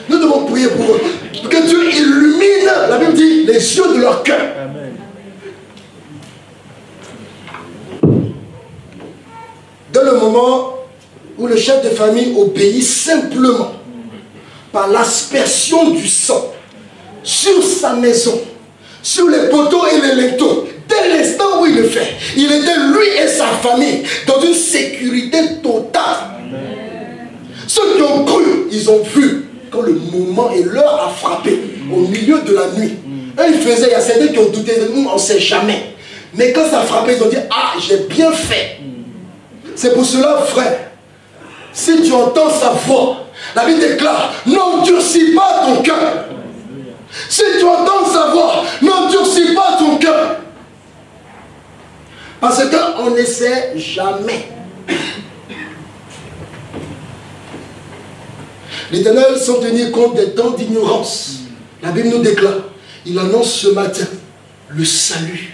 Nous devons prier pour eux. Que Dieu illumine, la Bible dit, les yeux de leur cœur. Dans le moment où le chef de famille obéit simplement par l'aspersion du sang sur sa maison, sur les poteaux et les linteaux, dès l'instant où il le fait, il était lui et sa famille dans une sécurité totale. Ceux qui ont cru, ils ont vu quand le moment et l'heure a frappé au milieu de la nuit. Eux, ils faisaient, il y a certains qui ont douté, nous on ne sait jamais. Mais quand ça a frappé, ils ont dit, ah, j'ai bien fait. C'est pour cela, frère, si tu entends sa voix, la Bible déclare, n'endurcis pas ton cœur. Si tu entends sa voix, n'endurcis pas ton cœur. Parce qu'on ne sait jamais. L'Éternel, sans tenir compte des temps d'ignorance, la Bible nous déclare, il annonce ce matin le salut.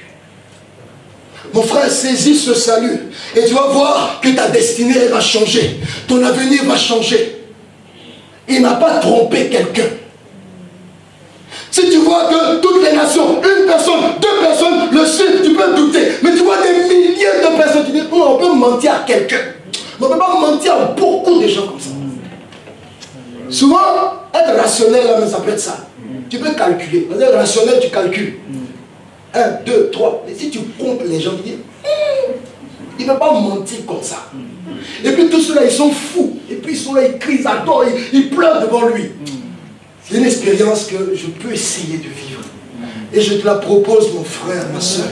Mon frère, saisis ce salut et tu vas voir que ta destinée elle va changer. Ton avenir va changer. Il n'a pas trompé quelqu'un. Si tu vois que toutes les nations, une personne, deux personnes le suivent, tu peux douter. Mais tu vois des milliers de personnes, tu dis, oh, on peut mentir à quelqu'un. Mais on ne peut pas mentir à beaucoup de gens comme ça. Souvent, être rationnel, là, ça peut être ça. Tu peux calculer. Parce que être rationnel, tu calcules. 1, 2, 3. Mais si tu comptes les gens, tu dis, il ne peut pas mentir comme ça. Et puis tous ceux-là, ils sont fous. Et puis ils sont là, ils crient, ils adorent, ils pleurent devant lui. C'est une expérience que je peux essayer de vivre. Et je te la propose, mon frère, ma soeur,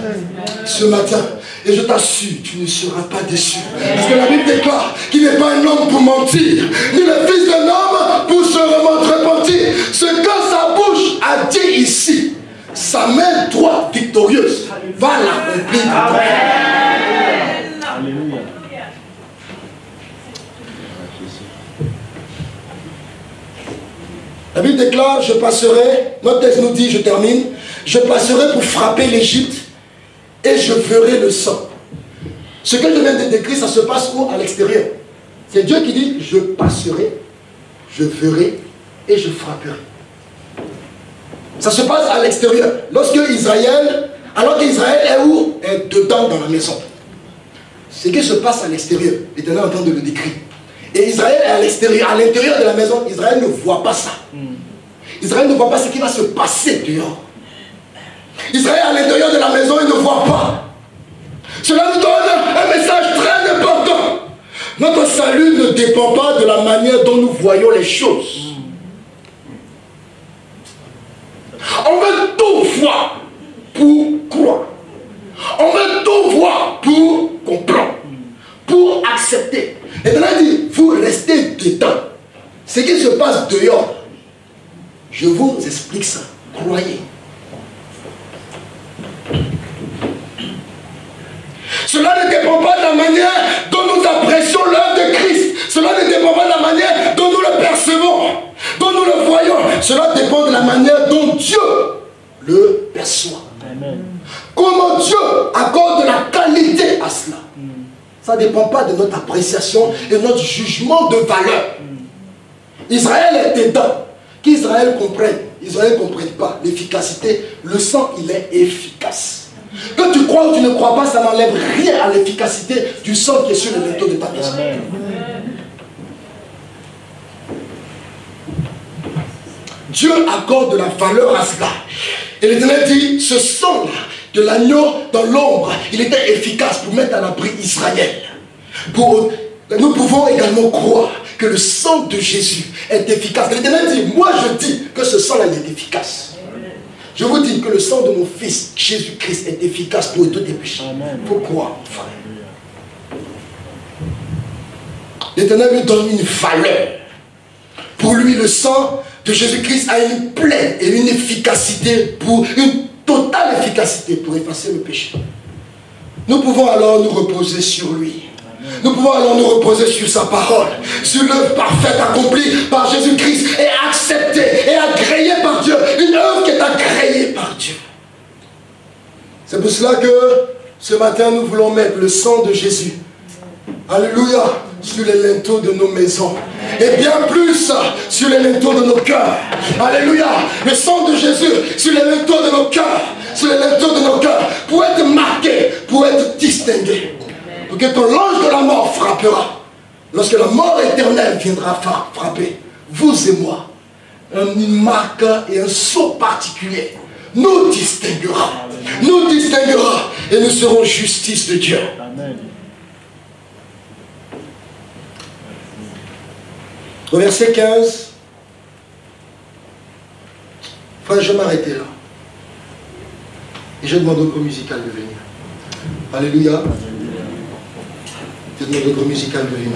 ce matin. Et je t'assure, tu ne seras pas déçu. Parce que la Bible déclare qu'il n'est pas un homme pour mentir, ni le fils d'un homme pour se repentir. Ce que sa bouche a dit ici, sa main droite victorieuse va l'accomplir. Alléluia. La Bible déclare, je passerai, notre texte nous dit, je termine, je passerai pour frapper l'Égypte et je verrai le sang. Ce que je viens de décrire, ça se passe où? À l'extérieur. C'est Dieu qui dit, je passerai, je verrai et je frapperai. Ça se passe à l'extérieur. Lorsque Israël, alors qu'Israël est où? Est dedans dans la maison. Ce qui se passe à l'extérieur, l'Éternel est en train de le décrire. Et Israël est à l'extérieur, à l'intérieur de la maison. Israël ne voit pas ça. Israël ne voit pas ce qui va se passer dehors. Israël à l'intérieur de la maison, il ne voit pas. Cela nous donne un message très important. Notre salut ne dépend pas de la manière dont nous voyons les choses. On veut tout voir pour croire. On veut tout voir pour comprendre, pour accepter. Et maintenant il dit, vous restez dedans. Ce qui se passe dehors, je vous explique ça. Croyez. Cela ne dépend pas de la manière dont nous apprécions l'œuvre de Christ. Cela ne dépend pas de la manière dont nous le percevons, dont nous le voyons. Cela dépend de la manière dont Dieu le perçoit. Amen. Comment Dieu accorde de la qualité à cela. Ça ne dépend pas de notre appréciation et de notre jugement de valeur. Israël est dedans. Qu'Israël comprenne. Israël ne comprenne pas l'efficacité. Le sang, il est efficace. Que tu crois ou tu ne crois pas, ça n'enlève rien à l'efficacité du sang qui est sur le linteau de ta maison. Dieu accorde de la valeur à cela. Et l'Éternel dit, ce sang de l'agneau dans l'ombre, il était efficace pour mettre à l'abri Israël. Nous pouvons également croire que le sang de Jésus est efficace. L'Éternel dit, moi je dis que ce sang-là est efficace. Je vous dis que le sang de mon fils, Jésus-Christ, est efficace pour tous tes péchés. Pourquoi, frère? L'Éternel lui donne une valeur. Pour lui, le sang de Jésus-Christ a une pleine et une efficacité, une totale efficacité pour effacer le péché. Nous pouvons alors nous reposer sur lui. Nous pouvons alors nous reposer sur sa parole, sur l'œuvre parfaite accomplie par Jésus-Christ et acceptée et agréée par Dieu. Une œuvre qui est agréée par Dieu. C'est pour cela que ce matin nous voulons mettre le sang de Jésus, alléluia, sur les linteaux de nos maisons. Et bien plus sur les linteaux de nos cœurs. Alléluia. Le sang de Jésus sur les linteaux de nos cœurs. Sur les linteaux de nos cœurs. Pour être marqué, pour être distingué. Pour que quand l'ange de la mort frappera, lorsque la mort éternelle viendra frapper, vous et moi, une marque et un sceau particulier nous distinguera. Nous distinguera et nous serons justice de Dieu. Amen. Au verset 15, frère, je vais m'arrêter là. Et je demande au groupe musical de venir. Alléluia. Je demande au groupe musical de venir.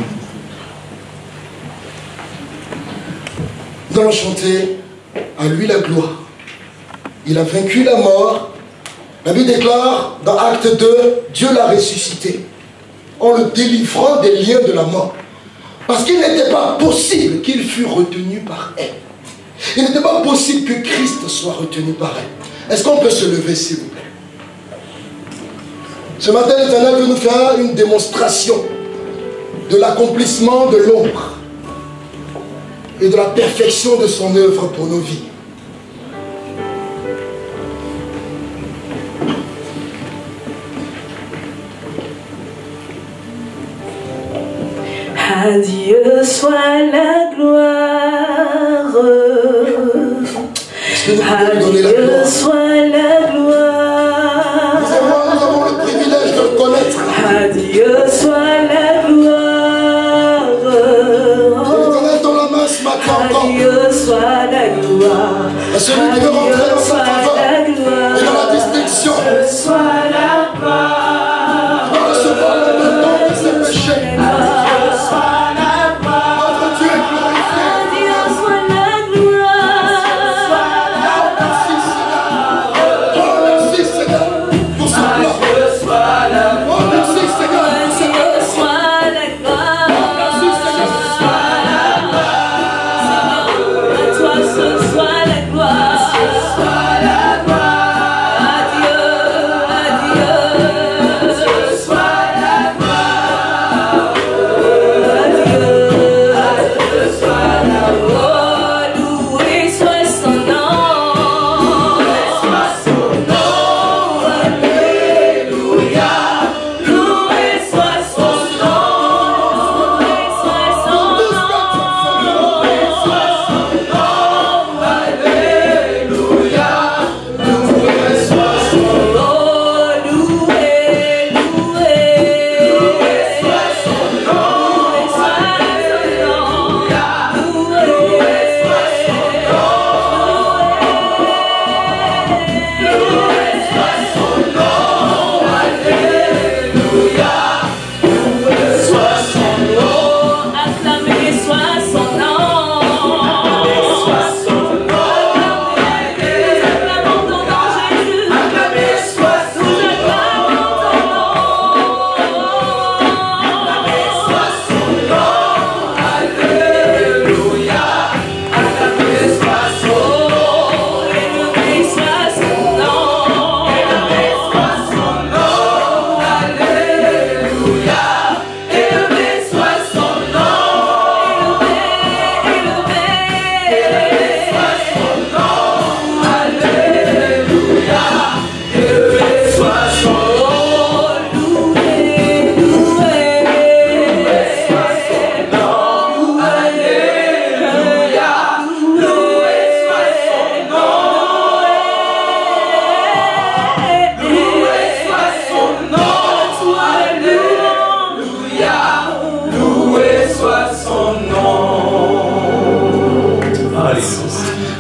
Nous allons chanter à lui la gloire. Il a vaincu la mort. La Bible déclare dans Acte 2, Dieu l'a ressuscité en le délivrant des liens de la mort. Parce qu'il n'était pas possible qu'il fût retenu par elle. Il n'était pas possible que Christ soit retenu par elle. Est-ce qu'on peut se lever, s'il vous plaît? Ce matin, l'Éternel veut nous faire une démonstration de l'accomplissement de l'ombre et de la perfection de son œuvre pour nos vies. À Dieu soit la gloire. À Dieu soit la gloire. Vous et moi, nous avons le privilège de le connaître. À Dieu soit la gloire. Je le connais dans la main ce matin encore. À Dieu soit la gloire. À celui qui veut rentrer dans sa faveur et dans la distinction. Soit la gloire. Il va recevoir le pardon de ses péchés.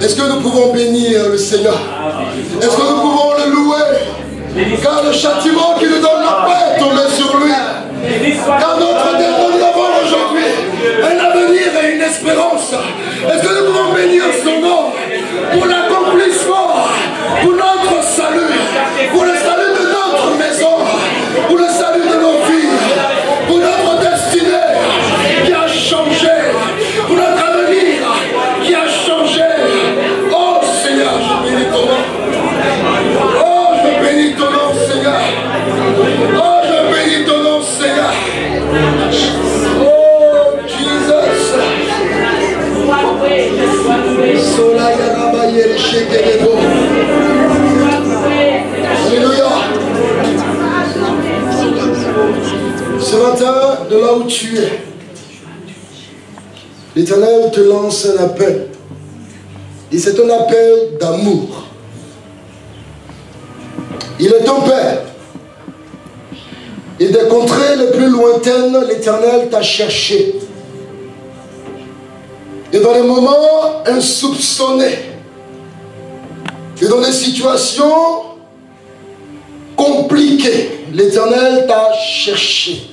Est-ce que nous pouvons bénir le Seigneur? Est-ce que nous pouvons le louer? Car le châtiment qui nous donne la paix est tombé sur lui. Car notre démon, nous avons aujourd'hui un avenir et une espérance. Est-ce que nous pouvons bénir son nom? de là où tu es, l'Éternel te lance un appel. Et c'est un appel d'amour. Il est ton Père. Et des contrées les plus lointaines, l'Éternel t'a cherché. Et dans les moments insoupçonnés, et dans des situations compliquées, l'Éternel t'a cherché.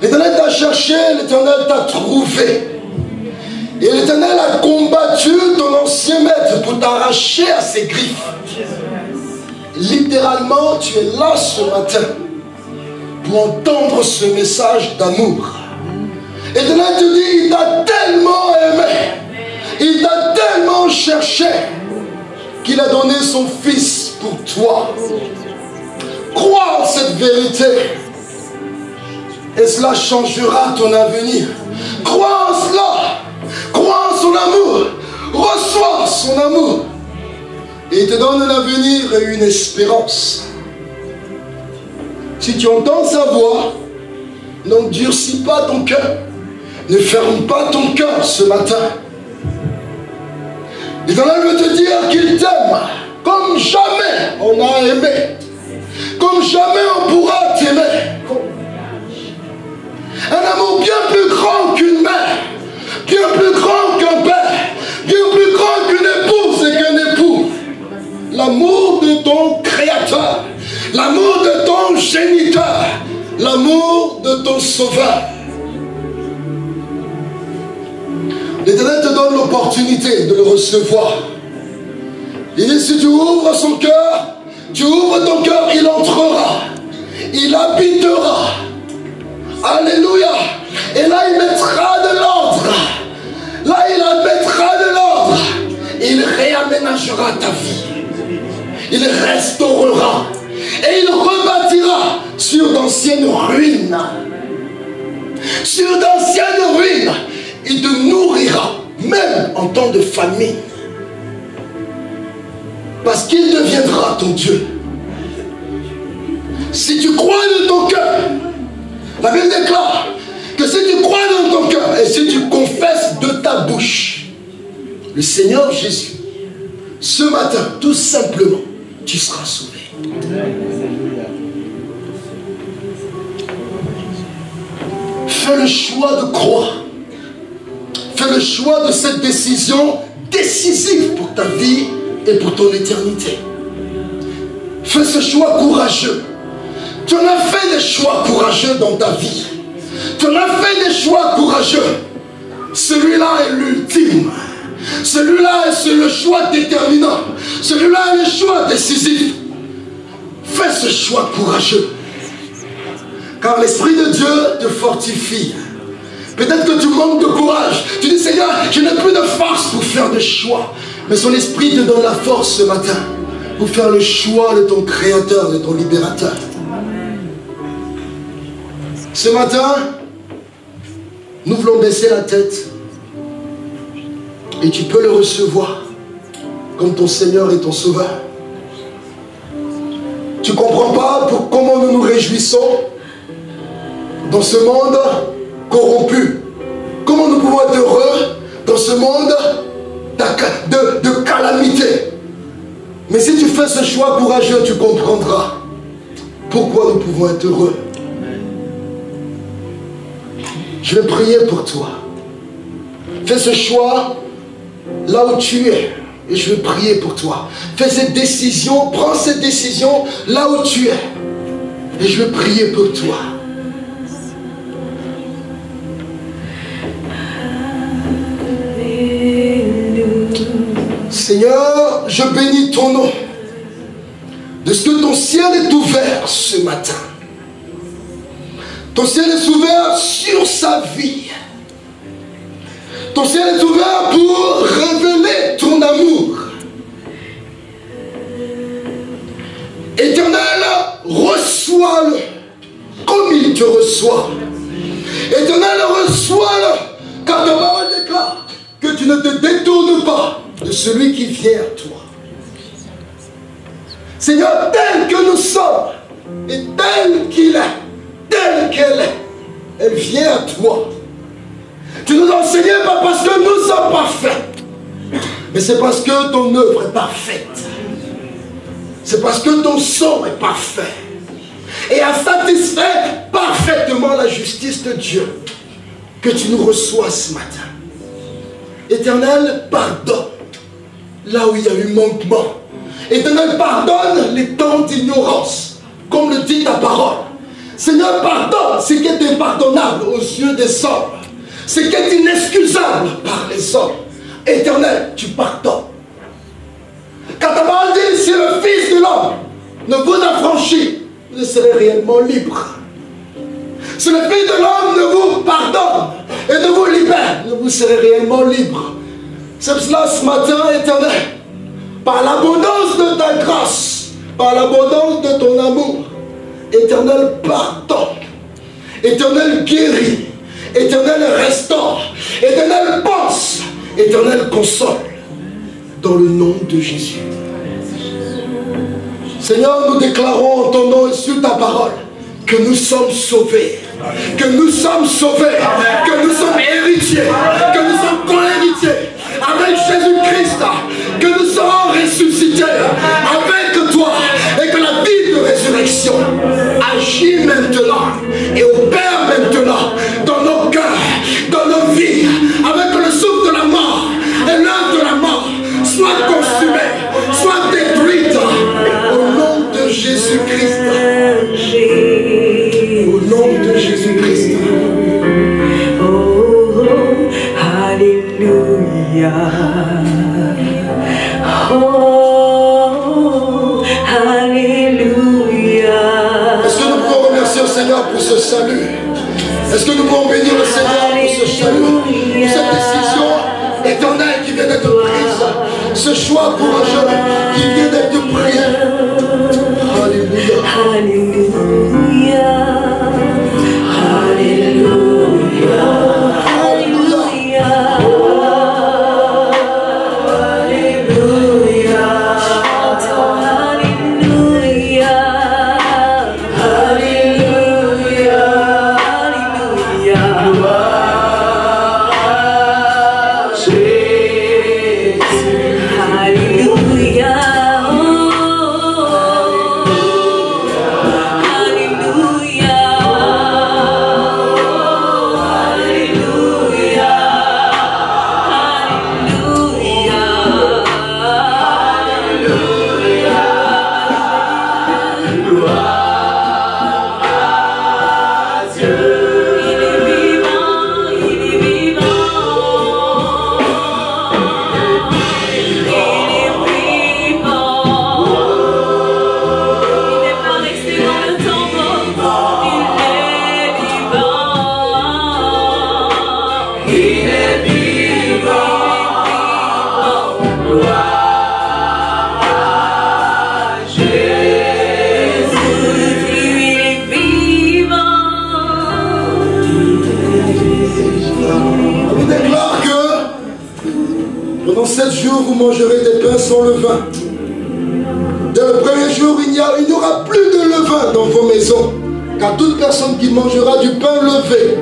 L'Éternel t'a cherché, l'Éternel t'a trouvé. Et l'Éternel a combattu ton ancien maître pour t'arracher à ses griffes. Littéralement, tu es là ce matin pour entendre ce message d'amour. Et l'Éternel te dit, il t'a tellement aimé, il t'a tellement cherché, qu'il a donné son Fils pour toi. Crois en cette vérité et cela changera ton avenir. Crois en cela, crois en son amour, reçois son amour et il te donne un avenir et une espérance. Si tu entends sa voix, n'endurcis pas ton cœur, ne ferme pas ton cœur ce matin. L'Éternel veut te dire qu'il t'aime comme jamais on a aimé, comme jamais on pourra t'aimer. Un amour bien plus grand qu'une mère, bien plus grand qu'un père, bien plus grand qu'une épouse et qu'un époux. L'amour de ton Créateur, l'amour de ton Géniteur, l'amour de ton Sauveur. L'Éternel te donne l'opportunité de le recevoir. Il dit, si tu ouvres son cœur, tu ouvres ton cœur, il entrera, il habitera. Alléluia. Et là, il mettra de l'ordre. Là, il mettra de l'ordre. Il réaménagera ta vie. Il restaurera. Et il rebâtira sur d'anciennes ruines. Sur d'anciennes ruines. Il te nourrira, même en temps de famine. Parce qu'il deviendra ton Dieu. Si tu crois de ton cœur, la Bible déclare que si tu crois dans ton cœur et si tu confesses de ta bouche le Seigneur Jésus, ce matin, tout simplement, tu seras sauvé. Fais le choix de croire. Fais le choix de cette décision décisive pour ta vie et pour ton éternité. Fais ce choix courageux. Tu en as fait des choix courageux dans ta vie. Tu en as fait des choix courageux. Celui-là est l'ultime. Celui-là est le choix déterminant. Celui-là est le choix décisif. Fais ce choix courageux. Car l'Esprit de Dieu te fortifie. Peut-être que tu manques de courage. Tu dis, Seigneur, je n'ai plus de force pour faire des choix. Mais son Esprit te donne la force ce matin pour faire le choix de ton Créateur, de ton Libérateur. Ce matin, nous voulons baisser la tête et tu peux le recevoir comme ton Seigneur et ton Sauveur. Tu ne comprends pas comment nous nous réjouissons dans ce monde corrompu. Comment nous pouvons être heureux dans ce monde de calamité. Mais si tu fais ce choix courageux, tu comprendras pourquoi nous pouvons être heureux. Je vais prier pour toi. Fais ce choix là où tu es. Et je vais prier pour toi. Fais cette décision, prends cette décision là où tu es. Et je vais prier pour toi. Seigneur, je bénis ton nom. De ce que ton ciel est ouvert ce matin. Ton ciel est ouvert sur sa vie. Ton ciel est ouvert pour révéler ton amour. Éternel, reçois-le comme il te reçoit. Éternel, reçois-le car ta parole déclare que tu ne te détournes pas de celui qui vient à toi. Seigneur, tel que nous sommes et tel qu'il est, tel qu'elle est, elle vient à toi. Tu nous as enseigné pas parce que nous sommes parfaits, mais c'est parce que ton œuvre est parfaite. C'est parce que ton sang est parfait et a satisfait parfaitement la justice de Dieu que tu nous reçois ce matin. Éternel, pardonne là où il y a eu manquement. Éternel, pardonne les temps d'ignorance, comme le dit ta parole. Seigneur, pardonne ce qui est impardonnable aux yeux des hommes, ce qui est inexcusable par les hommes. Éternel, tu pardonnes. Car ta parole dit, si le Fils de l'homme ne vous affranchit, vous serez réellement libre. Si le Fils de l'homme ne vous pardonne et ne vous libère, vous serez réellement libre. C'est cela ce matin, Éternel, par l'abondance de ta grâce, par l'abondance de ton amour, Éternel, pardonne. Éternel, guéris. Éternel, restaure. Éternel, pense. Éternel, console. Dans le nom de Jésus. Seigneur, nous déclarons en ton nom et sur ta parole que nous sommes sauvés. Que nous sommes sauvés. Que nous sommes héritiers. Que nous sommes co-héritiers avec Jésus-Christ. Que nous serons ressuscités avec toi. Et que la vie de résurrection agit maintenant et opère maintenant dans nos cœurs, dans nos vies, avec le souffle de la mort et l'œuvre de la mort soit consumée, soit détruite au nom de Jésus-Christ. Au nom de Jésus-Christ. Oh, alléluia. Oh, alléluia. Est-ce que nous pouvons remercier le Seigneur pour ce salut? Est-ce que nous pouvons bénir le Seigneur pour ce salut, pour cette décision éternelle qui vient d'être prise, ce choix courageux qui vient d'être pris? Alléluia. Alléluia. Alléluia. Alléluia. Alléluia. Pendant 7 jours, vous mangerez des pains sans levain. Dès le premier jour, il n'y aura plus de levain dans vos maisons. Car toute personne qui mangera du pain levé,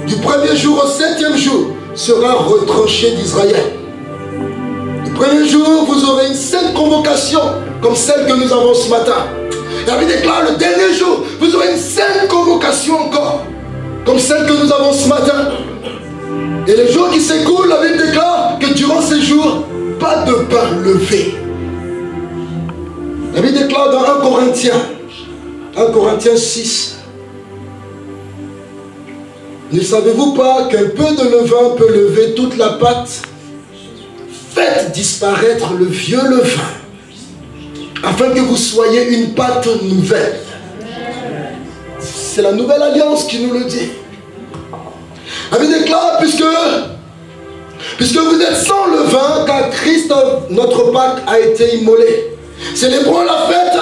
du premier jour au 7e jour, sera retranchée d'Israël. Le premier jour, vous aurez une sainte convocation, comme celle que nous avons ce matin. David déclare, le dernier jour, vous aurez une sainte convocation encore, comme celle que nous avons ce matin. Et les jours qui s'écoulent, la Bible déclare que durant ces jours, pas de pain levé. La Bible déclare dans 1 Corinthiens 6. Ne savez-vous pas qu'un peu de levain peut lever toute la pâte? Faites disparaître le vieux levain, afin que vous soyez une pâte nouvelle. C'est la nouvelle alliance qui nous le dit. La Bible déclare, puisque vous êtes sans levain, car Christ, notre Pâque, a été immolé. Célébrons la fête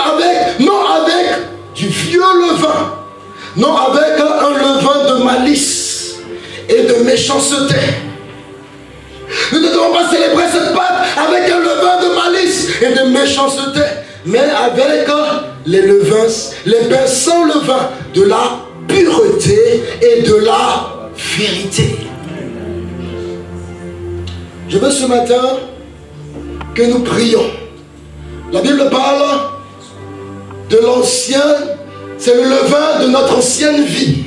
non avec du vieux levain, non avec un levain de malice et de méchanceté. Nous ne devons pas célébrer cette Pâque avec un levain de malice et de méchanceté, mais avec les pains sans levain de la pureté et de la vérité. Je veux ce matin que nous prions. La Bible parle de l'ancien, c'est le levain de notre ancienne vie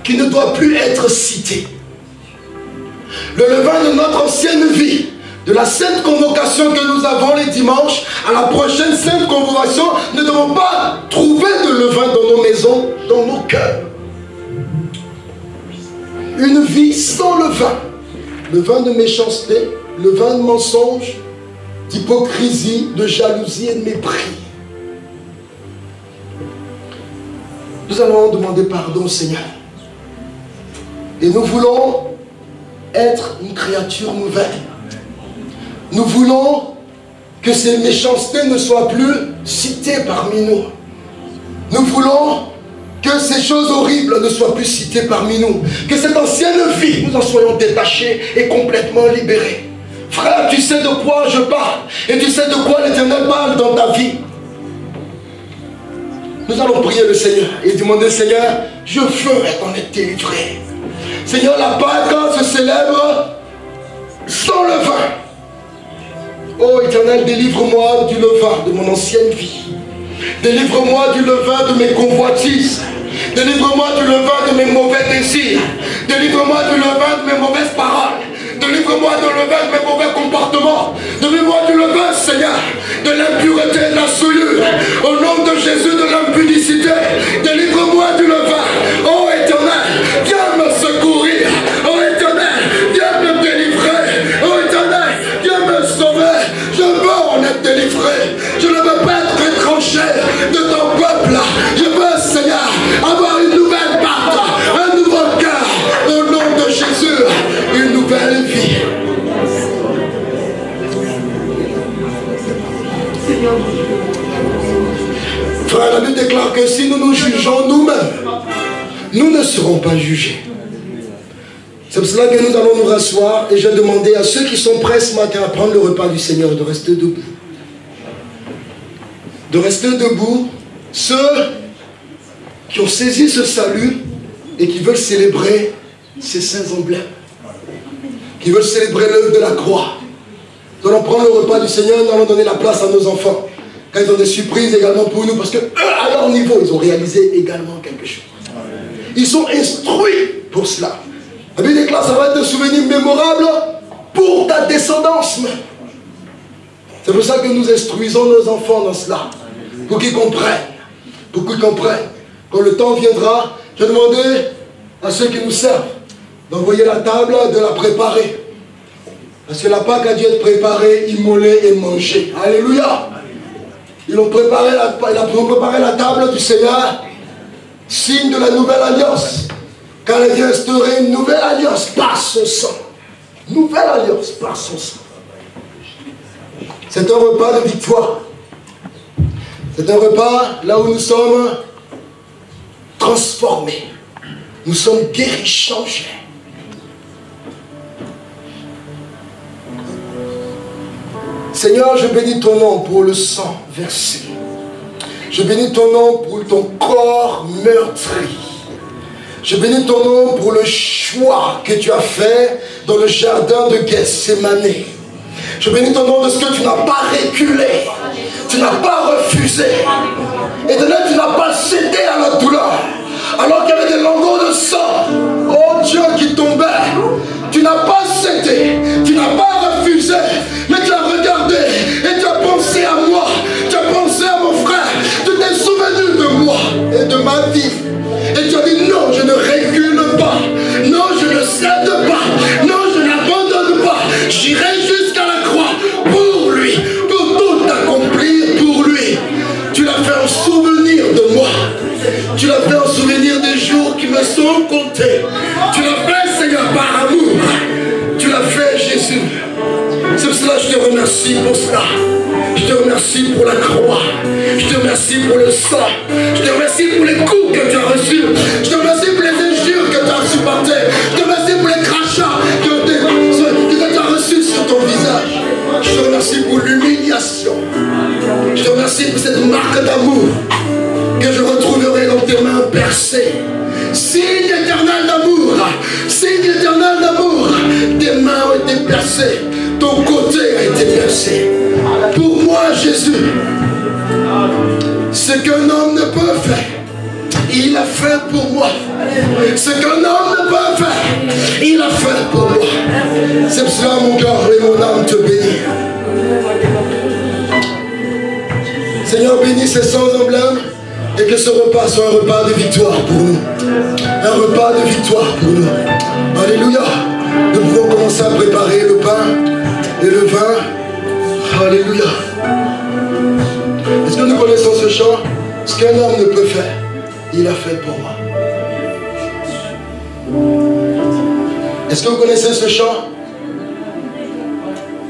qui ne doit plus être cité. Le levain de notre ancienne vie, de la sainte convocation que nous avons les dimanches, à la prochaine sainte convocation, ne devons pas trouver de levain dans nos maisons, dans nos cœurs. Une vie sans levain, levain de méchanceté, levain de mensonge, d'hypocrisie, de jalousie et de mépris. Nous allons demander pardon au Seigneur. Et nous voulons être une créature nouvelle. Nous voulons que ces méchancetés ne soient plus citées parmi nous. Nous voulons que ces choses horribles ne soient plus citées parmi nous. Que cette ancienne vie, nous en soyons détachés et complètement libérés. Frère, tu sais de quoi je parle. Et tu sais de quoi l'Éternel parle dans ta vie. Nous allons prier le Seigneur et demander, Seigneur, je veux en être délivré. Seigneur, la Pâque se célèbre sans levain. Oh Éternel, délivre-moi du levain de mon ancienne vie. Délivre-moi du levain de mes convoitises. Délivre-moi du levain de mes mauvais désirs. Délivre-moi du levain de mes mauvaises paroles. Délivre-moi du levain de mes mauvais comportements. Délivre-moi du levain, Seigneur, de l'impureté et de la souillure. Au nom de Jésus, de l'impudicité. Délivre-moi du levain. Oh Éternel, viens me secourir. Oh Éternel, viens me délivrer. Oh Éternel, viens me sauver. Je veux en être délivré. Je ne veux pas être retranché de ton peuple. Je veux, Seigneur, avoir une nouvelle part, un nouveau cœur. Au nom de Jésus, une nouvelle vie. Frère, la Bible déclare que si nous nous jugeons nous-mêmes, nous ne serons pas jugés. C'est pour cela que nous allons nous rasseoir et je vais demander à ceux qui sont prêts ce matin à prendre le repas du Seigneur de rester debout. De rester debout, ceux qui ont saisi ce salut et qui veulent célébrer ces saints emblèmes, qui veulent célébrer l'œuvre de la croix. Nous allons prendre le repas du Seigneur, nous allons donner la place à nos enfants. Quand ils ont des surprises également pour nous, parce qu'eux, à leur niveau, ils ont réalisé également quelque chose. Ils sont instruits pour cela. La Bible déclare, ça va être un souvenir mémorable pour ta descendance même. C'est pour ça que nous instruisons nos enfants dans cela. Pour qu'ils comprennent. Pour qu'ils comprennent. Quand le temps viendra, je vais demander à ceux qui nous servent d'envoyer la table, de la préparer. Parce que la Pâque a dû être préparée, immolée et mangée. Alléluia. Ils ont préparé la table du Seigneur, signe de la nouvelle alliance. Car elle vient instaurer une nouvelle alliance par son sang. Nouvelle alliance par son sang. C'est un repas de victoire. C'est un repas là où nous sommes transformés. Nous sommes guéris, changés. Seigneur, je bénis ton nom pour le sang versé. Je bénis ton nom pour ton corps meurtri. Je bénis ton nom pour le choix que tu as fait dans le jardin de Gethsémane. Je bénis ton nom de ce que tu n'as pas reculé. Tu n'as pas refusé. Et de là, tu n'as pas cédé à la douleur. Alors qu'il y avait des lingots de sang, oh Dieu, qui tombaient. Tu n'as pas cédé. Tu n'as pas refusé. Mais tu as regardé et tu as pensé à moi. Tu as pensé à mon frère. Tu t'es souvenu de moi et de ma vie. Et tu as dit non, je ne recule pas. Non, je ne cède pas. Non, je n'abandonne pas. J'irai jusqu'à la croix pour lui, pour tout accomplir pour lui. Tu l'as fait en souvenir de moi. Tu l'as fait en souvenir des jours qui me sont comptés. Tu l'as fait, Seigneur, par amour. Tu l'as fait, Jésus. C'est pour cela que je te remercie pour cela. Je te remercie pour la croix. Je te remercie pour le sang. Je te remercie pour les coups que tu as reçus. Je te remercie pour les injures que tu as supportées. Je te remercie pour les crachats que tu as reçus sur ton visage. Je te remercie pour l'humiliation. Je te remercie pour cette marque d'amour que je retrouverai dans tes mains. percés. Signe éternel d'amour, signe éternel d'amour. Tes mains ont été percées, ton côté a été percé. Pour moi, Jésus, ce qu'un homme ne peut faire, il a fait pour moi. Ce qu'un homme ne peut faire, il a fait pour moi. C'est pour cela mon cœur et mon âme te bénit. Seigneur, bénis ces 100 emblèmes et que ce repas soit un repas de victoire pour nous. Un repas de victoire pour nous. Alléluia. Nous pouvons commencer à préparer le pain et le vin. Alléluia. Est-ce que nous connaissons ce chant? Ce qu'un homme ne peut faire, il a fait pour moi. Est-ce que vous connaissez ce chant?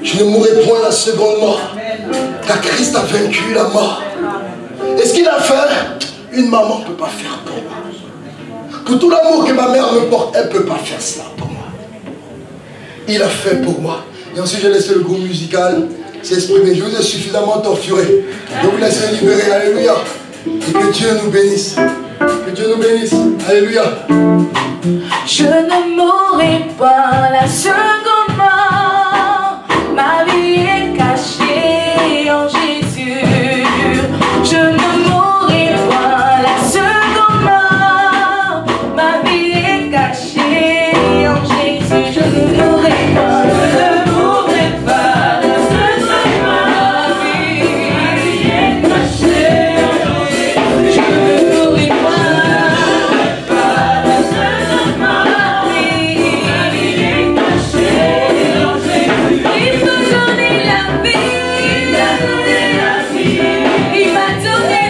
Je ne mourrai point la seconde mort, car Christ a vaincu la mort. Et ce qu'il a fait, une maman ne peut pas faire pour moi. Pour tout l'amour que ma mère me porte, elle ne peut pas faire cela pour moi. Il a fait pour moi. Et ensuite, j'ai laissé le groupe musical s'exprimer. Je vous ai suffisamment torturé. Je vous laisserai libérer. Alléluia. Et que Dieu nous bénisse. Que Dieu nous bénisse. Alléluia. Je ne mourrai pas la seconde mort. Ma vie est cachée en Jésus. Je ne mourrai pas la seconde mort. Ma vie est cachée en Jésus. Je ne mourrai pas. Je ne mourrai pas la seconde mort. Ma vie est cachée en Jésus. Je ne mourrai pas la seconde mort. Ma vie est cachée en Jésus. Il m'a donné la vie. Il m'a donné la vie. Il m'a donné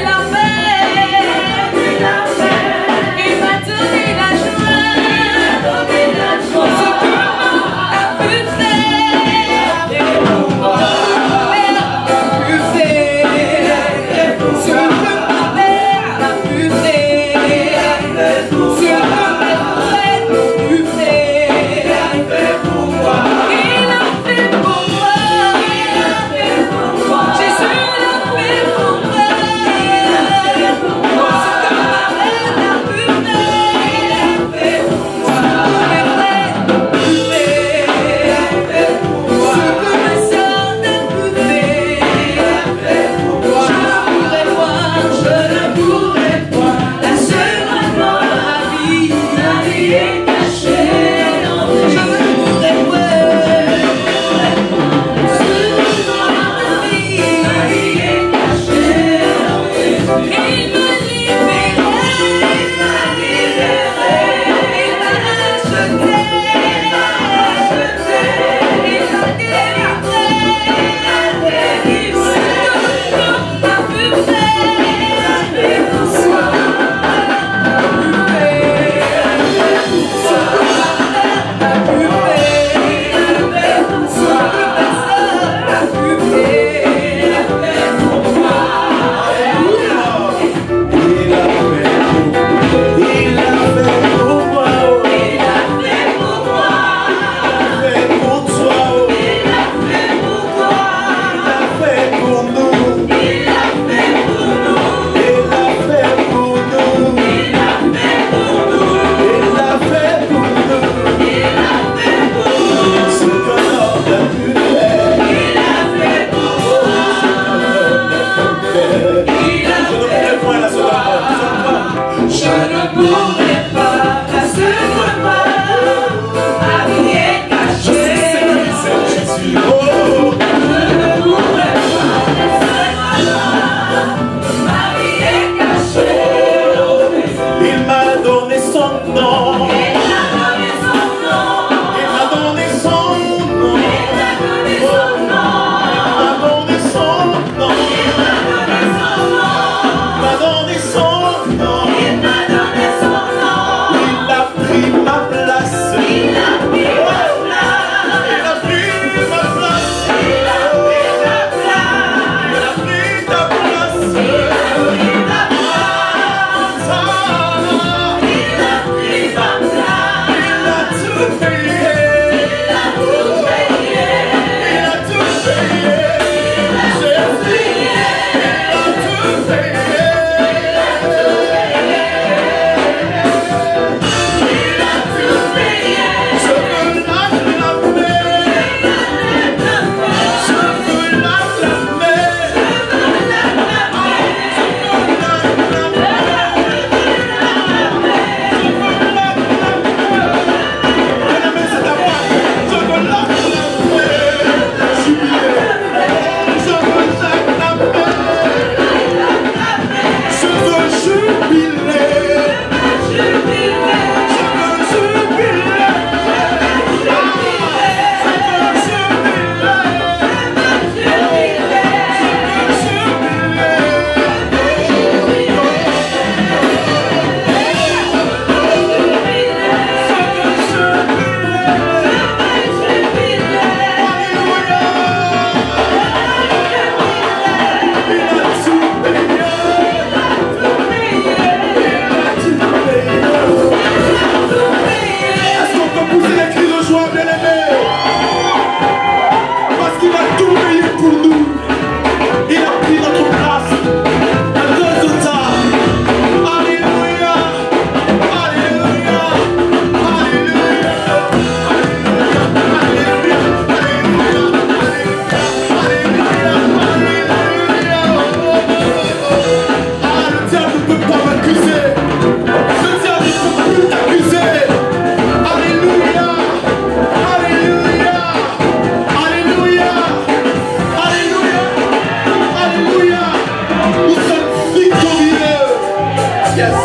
Yes.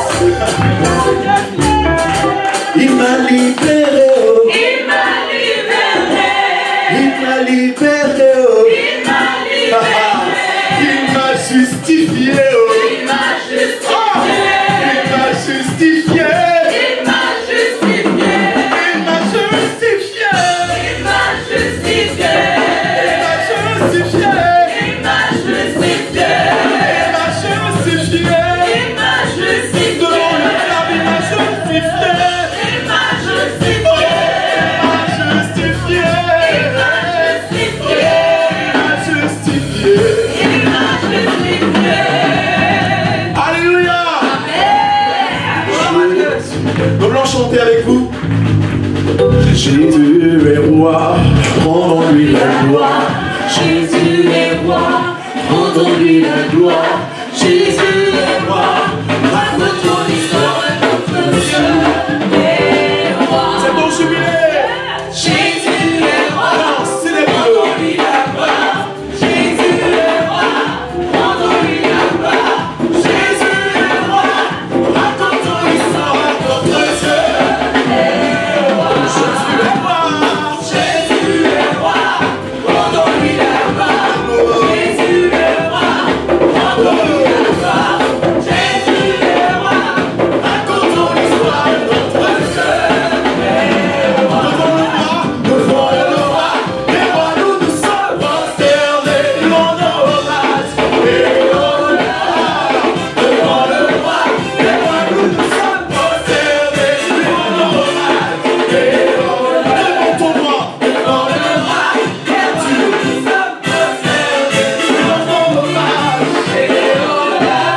Il m'a libéré, oh. Il m'a libéré. Il m'a libéré, oh. Il m'a libéré. Il m'a justifié, oh. Il m'a justifié. Il m'a justifié. Il m'a justifié. Il m'a justifié. Il m'a justifié. Il m'a justifié. Il m'a justifié. Il m'a justifié. Il m'a justifié. Devant le diable, il m'a justifié. Il m'a justifié. Il m'a justifié. Il m'a justifié. Alléluia. Amen. Nous voulons chanter avec vous. Jésus est roi, rendons-lui la gloire. Jésus est roi, rendons-lui la gloire. Jésus est roi, racontons l'histoire de notre Dieu est roi. C'est ton jubilé. Jésus est roi, Non, célèbre-le. rendons-lui la gloire. Jésus est roi, rendons-lui la gloire. Jésus est roi, racontons l'histoire de notre Dieu est roi. Jésus est roi. Jésus est roi, rendons-lui la gloire. Jésus est roi, rendons-lui la gloire. Jésus est roi, racontons l'histoire de notre Dieu est roi. Devant le roi, les rois, nous nous sommes prosternés, lui rendons hommage et honneur. Devant le roi, les rois, nous nous sommes prosternés, lui rendons hommage et honneur. Devant ton roi, devant le roi, car tu nous sommes prosternés, lui rendons hommage et honneur.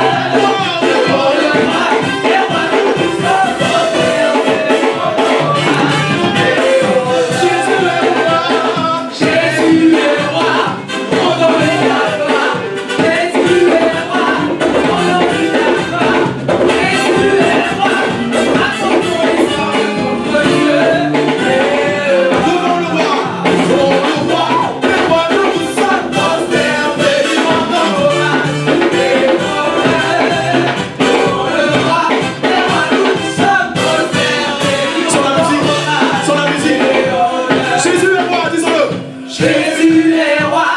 Devant le roi, Les rois, nous nous sommes prosternés. Jésus est roi. Jésus est roi, rendons-lui la gloire. Jésus est roi, rendons-lui la gloire. Jésus est roi, racontons l'histoire de notre Dieu est roi. Devant le roi, les rois, nous nous sommes prosternés, lui rendons hommage. Sur la musique, Jésus est roi, disons-le. Jésus est roi,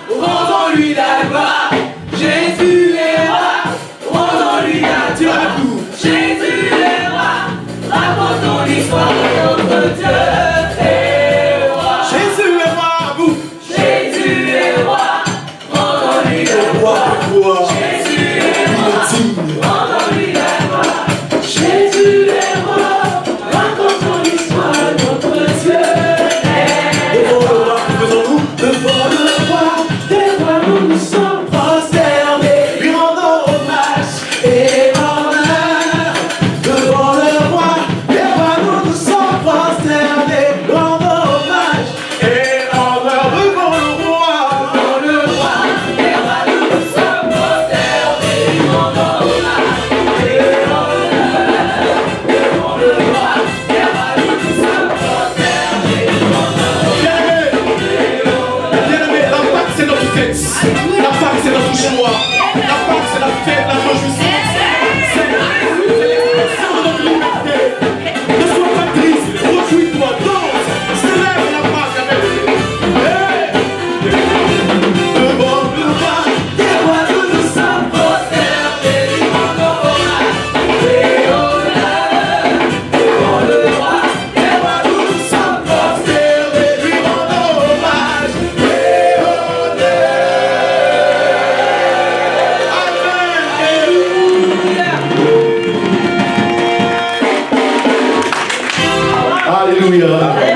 rendons-lui la gloire. Jésus est roi, rendons-lui la Dis-le avec gloire. nous. Jésus est roi, racontons l'histoire de notre Dieu est roi. Jésus est roi, à vous. Jésus est roi, rendons-lui la gloire. Roi, Jésus est il roi, est digne. rendons-lui la gloire. Jésus est roi, racontons l'histoire de notre Dieu est Devant le roi, que faisons-nous? Devant le roi, les rois, nous nous sommes prosternés. lui rendons hommage et honneur. Devant le roi, les rois, nous nous sommes prosternés, lui rendons hommage et honneur. Devant le roi, Dans le roi, les rois, nous nous sommes prosternés. Rendons hommage et honneur. Devant le roi, les rois, nous nous sommes prosternés. bien-aimé, la Pâque c'est notre fête. La Pâque c'est notre joie. La Pâque c'est la fête, la réjouissance. C'est l'expression de notre liberté. Ne sois pas triste, réjouis-toi, danse, célèbre la Pâque avec nous. Hey! Devant le roi, Les rois, nous nous sommes prosternés. Rendons hommage et honneur. Devant le roi, les rois, nous nous sommes prosternés. lui rendons hommage et honneur. Amen. Alléluia.